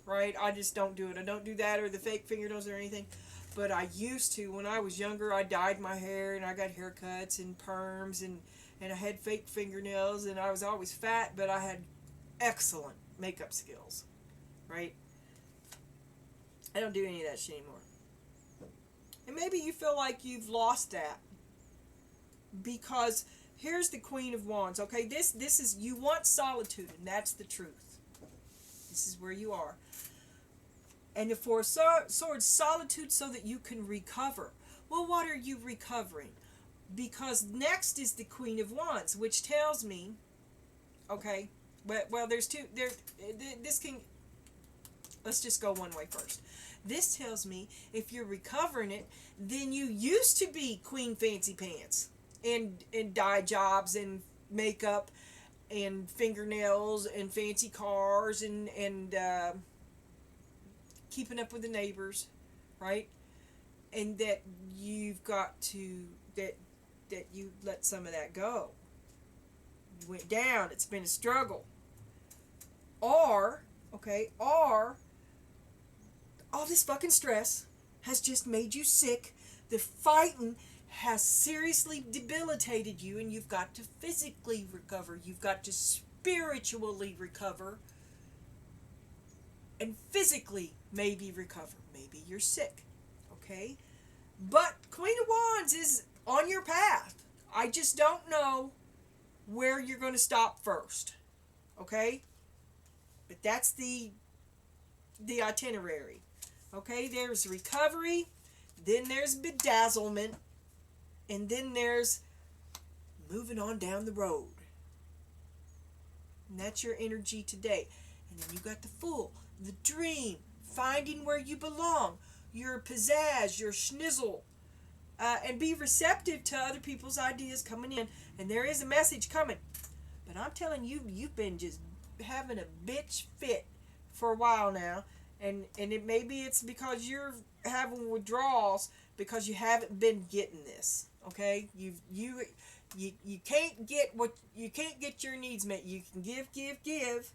right? I just don't do it. I don't do that or the fake fingernails or anything. But I used to. When I was younger, I dyed my hair and I got haircuts and perms and I had fake fingernails, and I was always fat, but I had excellent makeup skills, right? I don't do any of that shit anymore. And maybe you feel like you've lost that, because here's the Queen of Wands, okay? This is, you want solitude, and that's the truth. This is where you are. And the Four of Swords, solitude so that you can recover. Well, what are you recovering? Because next is the Queen of Wands, which tells me, okay, well, there's two, this can, let's just go one way first. This tells me if you're recovering it, then you used to be Queen Fancy Pants and dye jobs and makeup and fingernails and fancy cars and keeping up with the neighbors, right? And that you've got to, that you let some of that go. You went down. It's been a struggle. Or all this fucking stress has just made you sick. The fighting has seriously debilitated you, and you've got to physically recover. You've got to spiritually recover. And physically maybe recover. Maybe you're sick. Okay? But Queen of Wands is on your path. I just don't know where you're going to stop first. Okay? But that's the itinerary. Okay? There's recovery, then there's bedazzlement, and then there's moving on down the road. And that's your energy today. And then you got the Fool, the Dream, finding where you belong, your pizzazz, your schnizzle, and be receptive to other people's ideas coming in. And there is a message coming. But I'm telling you, you've been just having a bitch fit for a while now. And maybe it's because you're having withdrawals because you haven't been getting this. Okay? You can't get your needs met. You can give,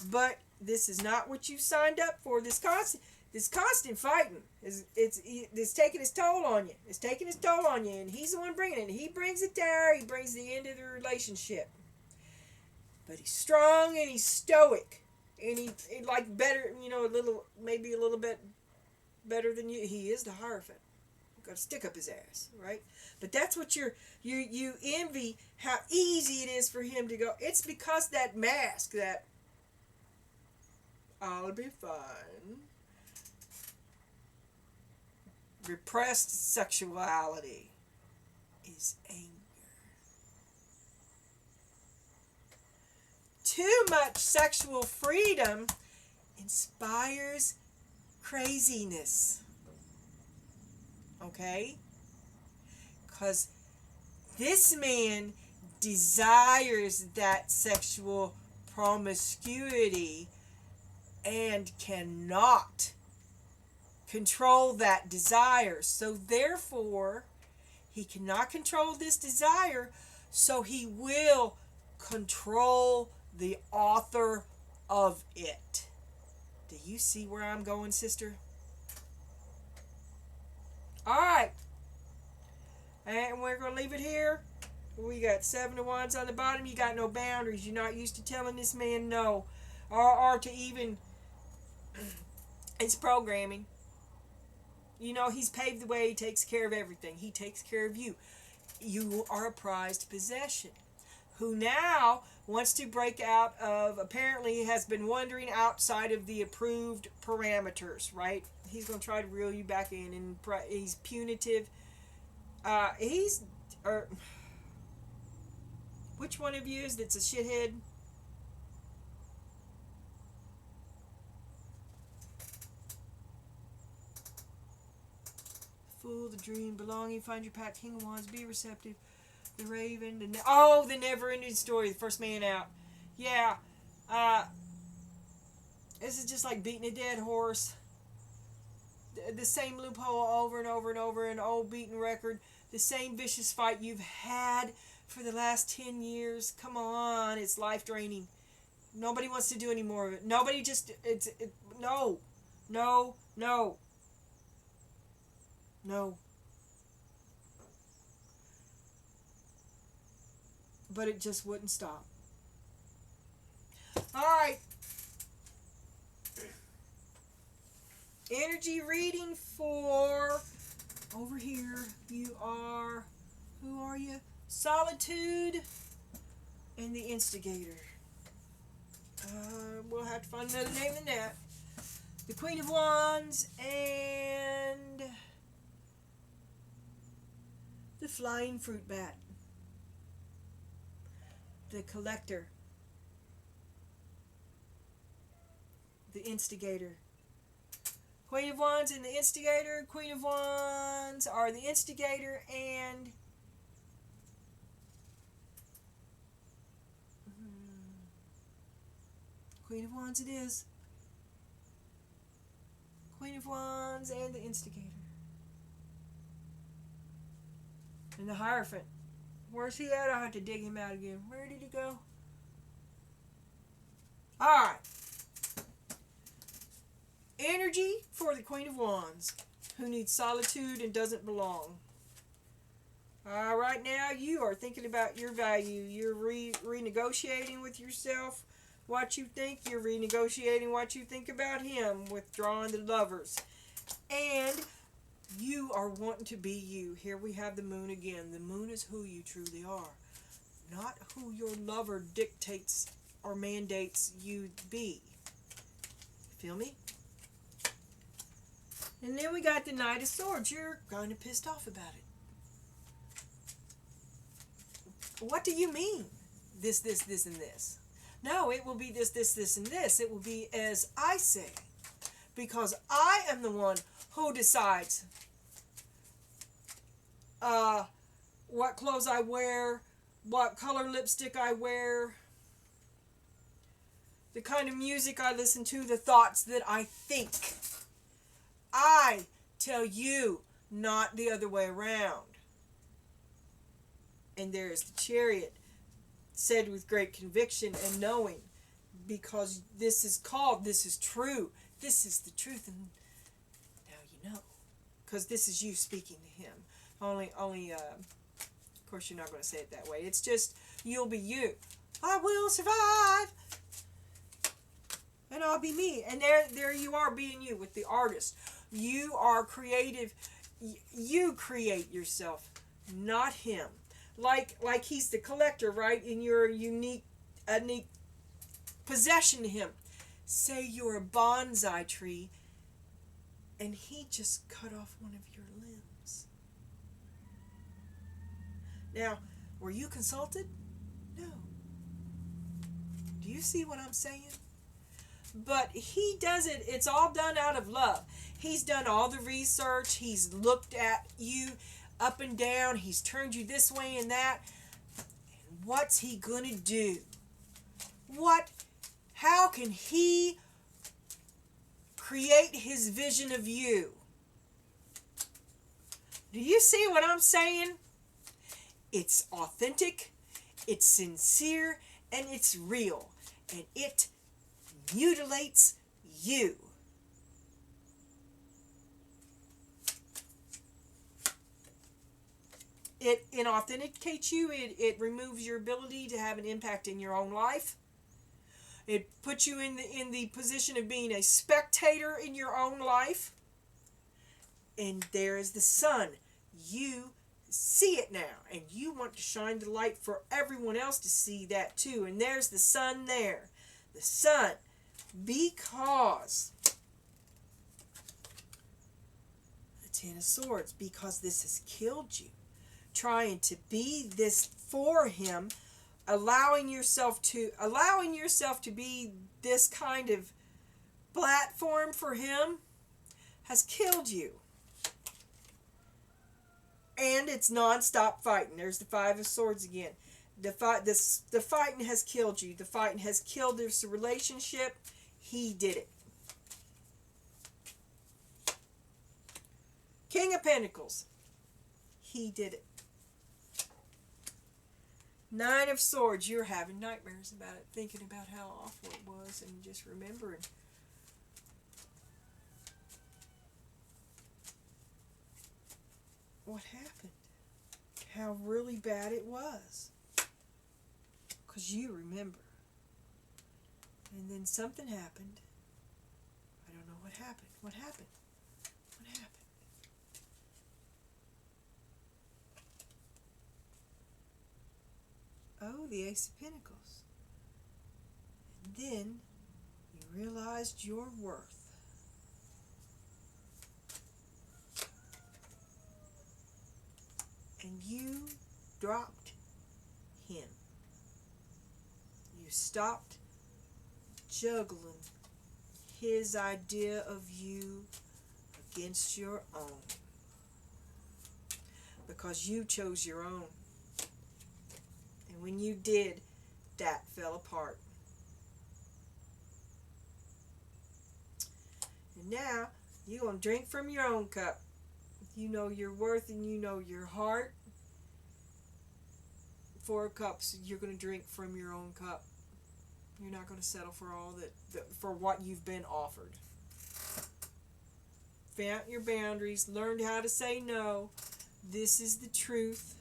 But this is not what you signed up for. This constant fighting it's taking its toll on you. It's taking its toll on you, and he's the one bringing it. He brings it there. He brings the end of the relationship. But he's strong and he's stoic, and he like better, maybe a little bit better than you. He is the Hierophant. Got to stick up his ass, right? But that's what you envy, how easy it is for him to go. It's because that mask, that I'll be fine, repressed sexuality is anger. Too much sexual freedom inspires craziness. Okay? Because this man desires that sexual promiscuity and cannot control that desire. So therefore, he cannot control this desire, so he will control the author of it. Do you see where I'm going, sister? Alright. And we're going to leave it here. We got 7 of Wands on the bottom. You got no boundaries. You're not used to telling this man no. Or to even... it's programming. He's paved the way. He takes care of everything. He takes care of you. You are a prized possession. Who now wants to break out of, apparently has been wandering outside of the approved parameters, right? He's going to try to reel you back in, and he's punitive. Which one of you is that's a shithead? Fool, the dream, belonging, find your pack, King of Wands, be receptive. The Raven, the never-ending story, the first man out. Yeah, this is just like beating a dead horse. The same loophole over and over and over, an old beaten record. The same vicious fight you've had for the last 10 years. Come on, it's life-draining. Nobody wants to do any more of it. Nobody just, no. But it just wouldn't stop. Alright. Energy reading for over here. You are, who are you? Solitude and the Instigator. We'll have to find another name than that. The Queen of Wands and the Flying Fruit Bat. The Collector, the Instigator. Queen of Wands and the Instigator. Queen of Wands are the Instigator, and Queen of Wands it is. Queen of Wands and the Instigator. And the Hierophant. Where's he at? I'll have to dig him out again. Where did he go? Alright. Energy for the Queen of Wands, who needs solitude and doesn't belong. Right now, you are thinking about your value. You're renegotiating with yourself what you think. You're renegotiating what you think about him, withdrawing the Lovers. And you are wanting to be you. Here we have the moon again. The moon is who you truly are, not who your lover dictates or mandates you be. Feel me? And then we got the Knight of Swords. You're kind of pissed off about it. What do you mean? This, and this. No, it will be this, and this. It will be as I say. Because I am the one who decides what clothes I wear, what color lipstick I wear, the kind of music I listen to, the thoughts that I think. I tell you, not the other way around. And there is the Chariot, said with great conviction and knowing. because this is called, this is true, this is the truth, and now you know, because this is you speaking to him. Only of course you're not going to say it that way. It's just, you'll be you. I will survive, and I'll be me. And there you are, being you with the artist. You are creative. You create yourself, not him. Like he's the collector, right? And you're a unique possession to him. Say you're a bonsai tree, and he just cut off one of your limbs. Now, were you consulted? No. Do you see what I'm saying? But he does it, it's all done out of love. He's done all the research. He's looked at you up and down. He's turned you this way and that. And what's he going to do? How can he create his vision of you? Do you see what I'm saying? It's authentic, it's sincere, and it's real. And it mutilates you. It inauthenticates you. It removes your ability to have an impact in your own life. It puts you in the position of being a spectator in your own life. And there is the sun. You see it now, and you want to shine the light for everyone else to see that too. And there's the sun there. The sun. Because the Ten of Swords, because this has killed you. Trying to be this for him, allowing yourself to be this kind of platform for him has killed you. And it's non-stop fighting. There's the Five of Swords again. The fighting has killed you. The fighting has killed this relationship. He did it. King of Pentacles. He did it. Nine of Swords. You're having nightmares about it, thinking about how awful it was, and just remembering. What happened? How really bad it was. Because you remember. And then something happened. I don't know what happened. What happened? What happened? Oh, the Ace of Pentacles. And then you realized your worth. And you dropped him. You stopped juggling his idea of you against your own. Because you chose your own. And when you did, that fell apart. And now, you're going to drink from your own cup. You know your worth and you know your heart. 4 cups, you're going to drink from your own cup. You're not going to settle for all for what you've been offered. Found your boundaries, learned how to say no. This is the truth.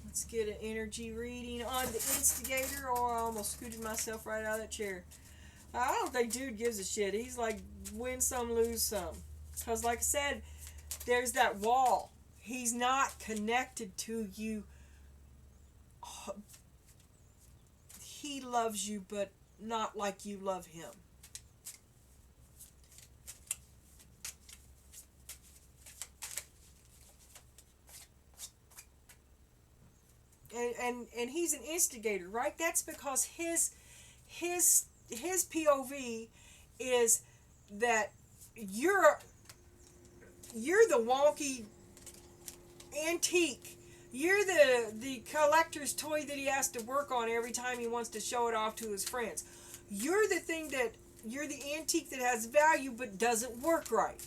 Let's get an energy reading on the instigator. Oh, I almost scooted myself right out of that chair. I don't think dude gives a shit. He's like, win some, lose some. Because like I said, there's that wall. He's not connected to you. He loves you, but not like you love him. And he's an instigator, right? That's because his POV is that you're the wonky antique. You're the collector's toy that he has to work on every time he wants to show it off to his friends. You're the antique that has value but doesn't work right.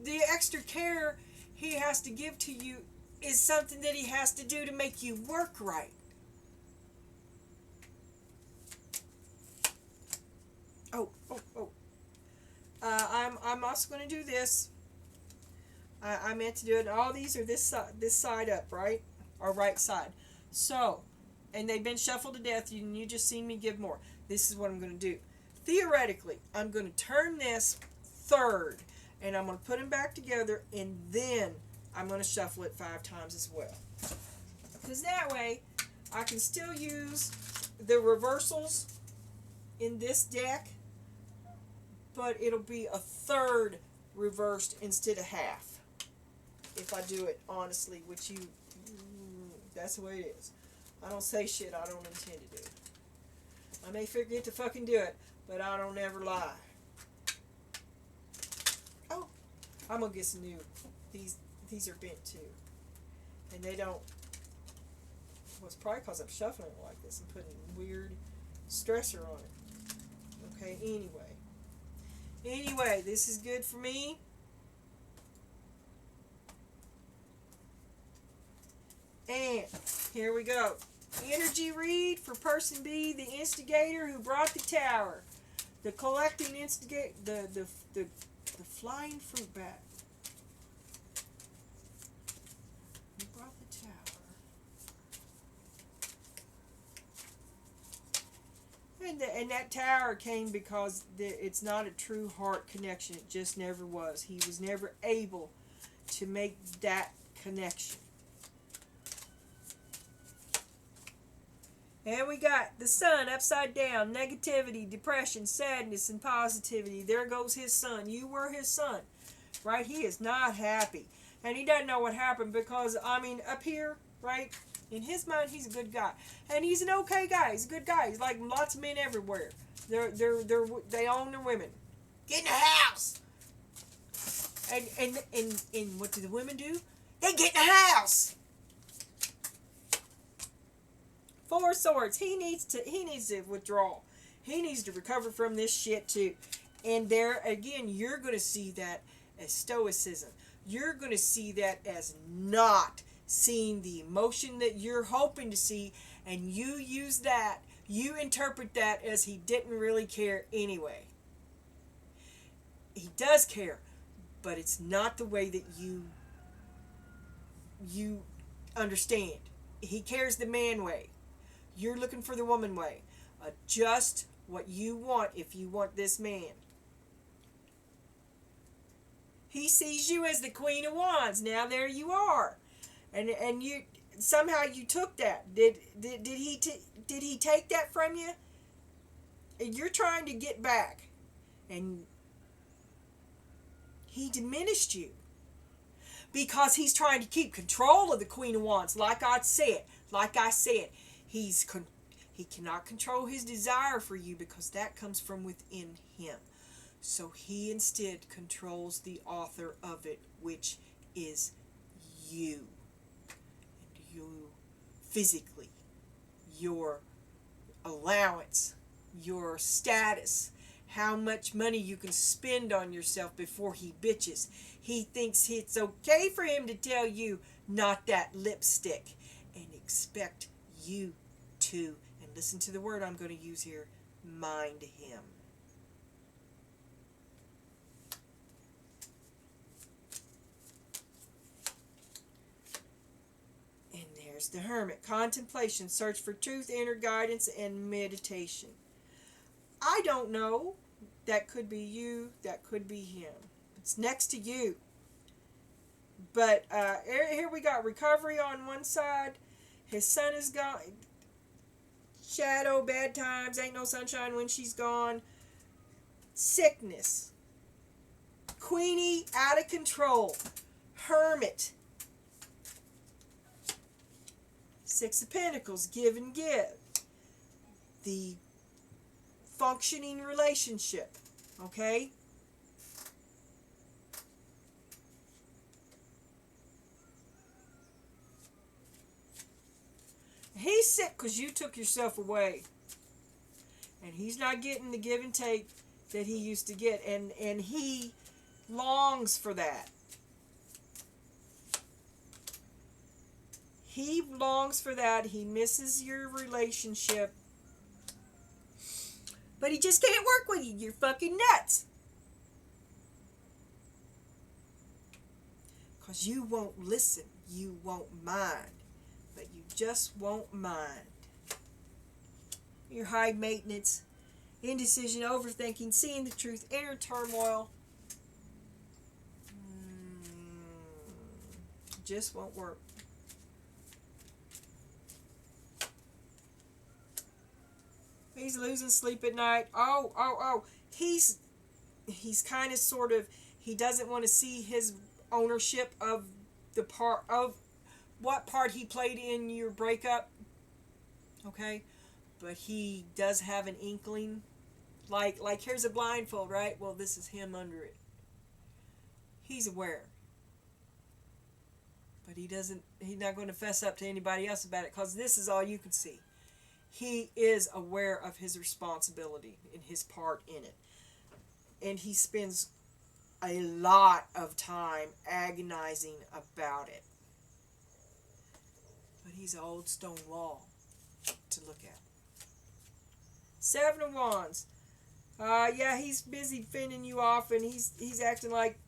the extra care he has to give to you is something that he has to do to make you work right. Oh. I'm also going to do this. I meant to do it. All these are this side up, right? Or right side. So, and they've been shuffled to death. You just seen me give more. This is what I'm going to do. Theoretically, I'm going to turn this third, and I'm going to put them back together, and then I'm going to shuffle it 5 times as well. Because that way, I can still use the reversals in this deck, but it'll be a third reversed instead of half. If I do it honestly, which that's the way it is. I don't say shit I don't intend to do. I may forget to fucking do it, but I don't ever lie. Oh, I'm gonna get some new. These are bent too, and they don't. Well, it's probably because I'm shuffling it like this and putting weird stressor on it. Okay. Anyway, this is good for me. And here we go. Energy read for person B, the instigator who brought the tower. The collecting instigate the flying fruit bat. Who brought the tower? And that tower came because it's not a true heart connection. It just never was. He was never able to make that connection. And we got the sun upside down, negativity, depression, sadness, and positivity. There goes his son. You were his son, right? He is not happy. And he doesn't know what happened because, I mean, up here, right, in his mind, he's a good guy. And he's an okay guy. He's a good guy. He's like lots of men everywhere. They own their women. Get in the house! And what do the women do? They get in the house! 4 swords. He needs to withdraw. He needs to recover from this shit too. And there again, you're going to see that as stoicism. You're going to see that as not seeing the emotion that you're hoping to see, and you use that. You interpret that as he didn't really care anyway. He does care, but it's not the way that you understand. He cares the man way. You're looking for the woman way. Adjust what you want if you want this man. He sees you as the Queen of Wands. Now there you are, and you somehow you took that. Did he take that from you? And you're trying to get back, and he diminished you because he's trying to keep control of the Queen of Wands. Like I said. He cannot control his desire for you because that comes from within him. So he instead controls the author of it, which is you. And you physically, your allowance, your status, how much money you can spend on yourself before he bitches. He thinks it's okay for him to tell you not that lipstick and expect you to, and listen to the word I'm going to use here, mind him. And there's the Hermit. Contemplation, search for truth, inner guidance, and meditation. I don't know. That could be you. That could be him. It's next to you. But here we got recovery on one side. His son is gone. Shadow, bad times, ain't no sunshine when she's gone. Sickness. Queenie, out of control. Hermit. 6 of Pentacles, give and give. The functioning relationship. Okay? He's sick because you took yourself away. And he's not getting the give and take that he used to get. And he longs for that. He longs for that. He misses your relationship. But he just can't work with you. You're fucking nuts. Because you won't listen. You won't mind. But you just won't mind. You're high maintenance. Indecision, overthinking, seeing the truth, inner turmoil. Just won't work. He's losing sleep at night. He's kind of sort of, he doesn't want to see his ownership of the part of what part he played in your breakup. Okay? But he does have an inkling. Like here's a blindfold, right? Well, this is him under it. He's aware. But he's not going to fess up to anybody else about it because this is all you can see. He is aware of his responsibility and his part in it. And he spends a lot of time agonizing about it. But he's an old stone wall to look at. 7 of Wands. Yeah, he's busy fending you off, and he's acting like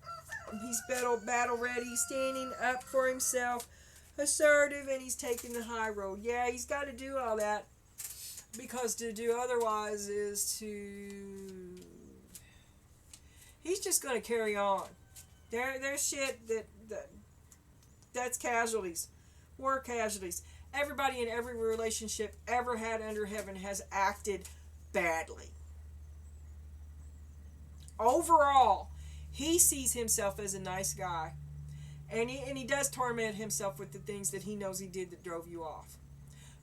he's battle ready, standing up for himself, assertive, and he's taking the high road. Yeah, he's got to do all that. Because to do otherwise is to... He's just going to carry on. There's shit that's casualties. War casualties. Everybody in every relationship ever had under heaven has acted badly. Overall, he sees himself as a nice guy. And he does torment himself with the things that he knows he did that drove you off.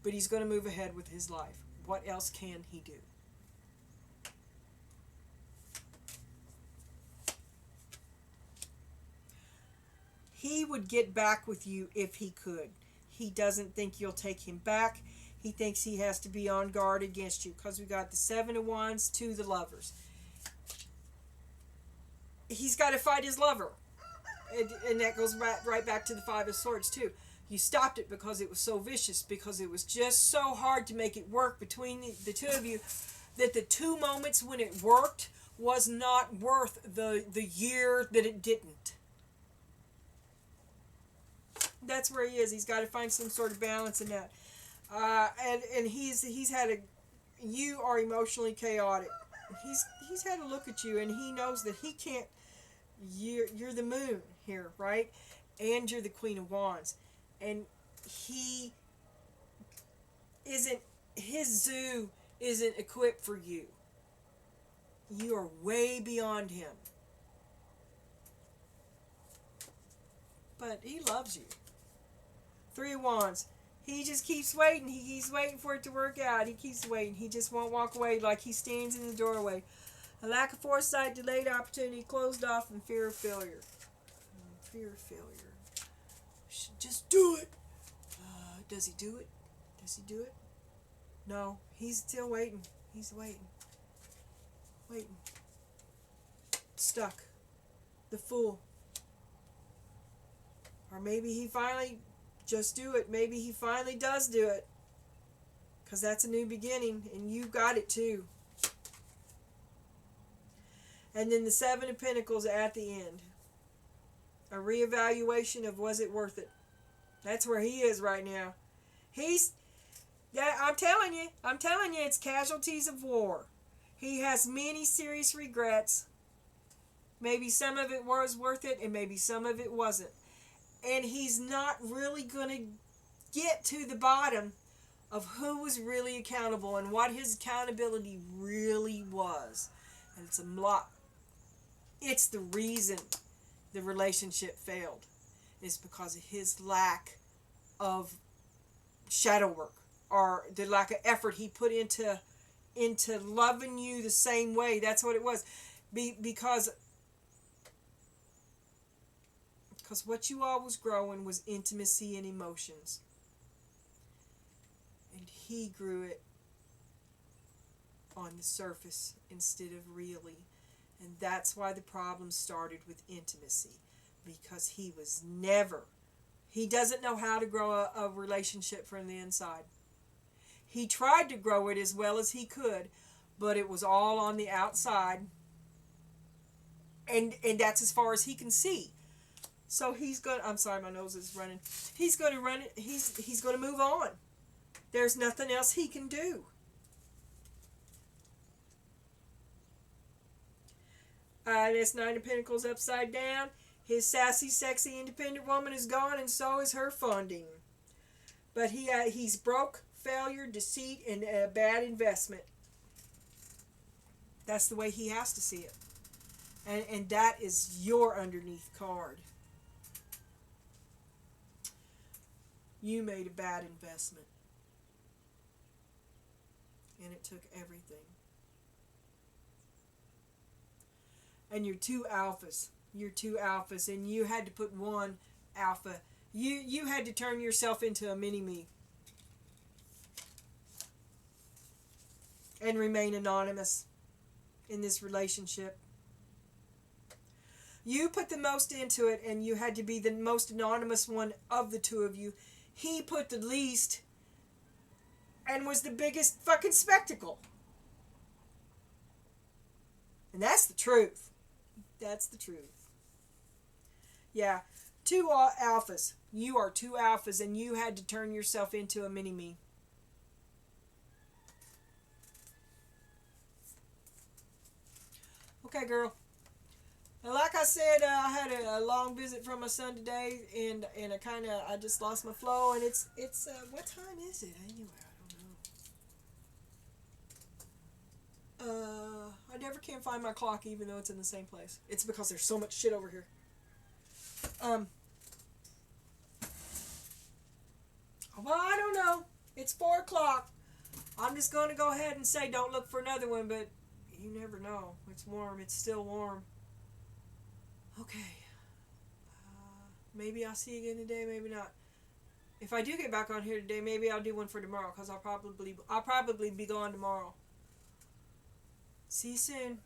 But he's going to move ahead with his life. What else can he do? He would get back with you if he could. He doesn't think you'll take him back. He thinks he has to be on guard against you because we got the 7 of Wands, 2 the Lovers. He's got to fight his lover. And that goes right back to the 5 of Swords too. You stopped it because it was so vicious, because it was just so hard to make it work between the two of you, that the 2 moments when it worked was not worth the year that it didn't. That's where he is. He's got to find some sort of balance in that. And he's had a... You are emotionally chaotic. He's had a look at you, and he knows that he can't... You're the moon here, right? And you're the Queen of Wands. And he isn't... His zoo isn't equipped for you. You are way beyond him. But he loves you. 3 of Wands. He just keeps waiting. He keeps waiting for it to work out. He keeps waiting. He just won't walk away, like he stands in the doorway. A lack of foresight, delayed opportunity, closed off, and fear of failure. Fear of failure. Should just do it. Does he do it? Does he do it? No. He's still waiting. He's waiting. Waiting. Stuck. The Fool. Or maybe he finally... Just do it. Maybe he finally does do it. Because that's a new beginning. And you got it too. And then the 7 of Pentacles at the end. A reevaluation of was it worth it. That's where he is right now. I'm telling you, it's casualties of war. He has many serious regrets. Maybe some of it was worth it, and maybe some of it wasn't. And he's not really going to get to the bottom of who was really accountable and what his accountability really was. And it's a lot. It's the reason the relationship failed. It's because of his lack of shadow work, or the lack of effort he put into loving you the same way. That's what it was. Because what you all was growing was intimacy and emotions. And he grew it on the surface instead of really. And that's why the problem started with intimacy. Because he doesn't know how to grow a relationship from the inside. He tried to grow it as well as he could, but it was all on the outside. And that's as far as he can see. So I'm sorry, my nose is running. He's gonna run it. He's gonna move on. There's nothing else he can do. This Nine of Pentacles upside down. His sassy, sexy, independent woman is gone, and so is her funding. But he's broke, failure, deceit, and a bad investment. That's the way he has to see it. And that is your underneath card. You made a bad investment. And it took everything. And you're two alphas. And you had to put one alpha. You had to turn yourself into a mini-me. And remain anonymous in this relationship. You put the most into it, and you had to be the most anonymous one of the two of you. He put the least and was the biggest fucking spectacle. And that's the truth. That's the truth. Yeah, two alphas. You are two alphas, and you had to turn yourself into a mini-me. Okay, girl. Now, like I said, I had a long visit from my son today, and I just lost my flow, and it's what time is it anyway? I don't know. I never can find my clock, even though it's in the same place. It's because there's so much shit over here. Well, I don't know. It's 4 o'clock. I'm just going to go ahead and say don't look for another one, but you never know. It's warm. It's still warm. Okay. Maybe I'll see you again today, maybe not. If I do get back on here today, maybe I'll do one for tomorrow, because I'll probably be gone tomorrow. See you soon.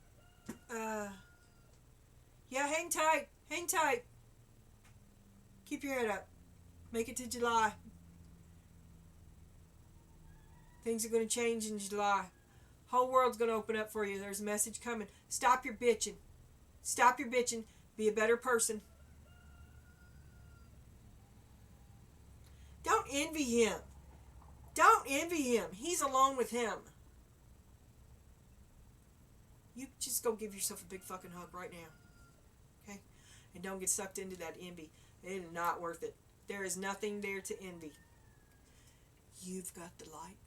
Yeah, hang tight. Hang tight. Keep your head up. Make it to July. Things are going to change in July. Whole world's going to open up for you. There's a message coming. Stop your bitching. Stop your bitching. Be a better person. Don't envy him. Don't envy him. He's alone with him. You just go give yourself a big fucking hug right now. Okay? And don't get sucked into that envy. It is not worth it. There is nothing there to envy. You've got the light.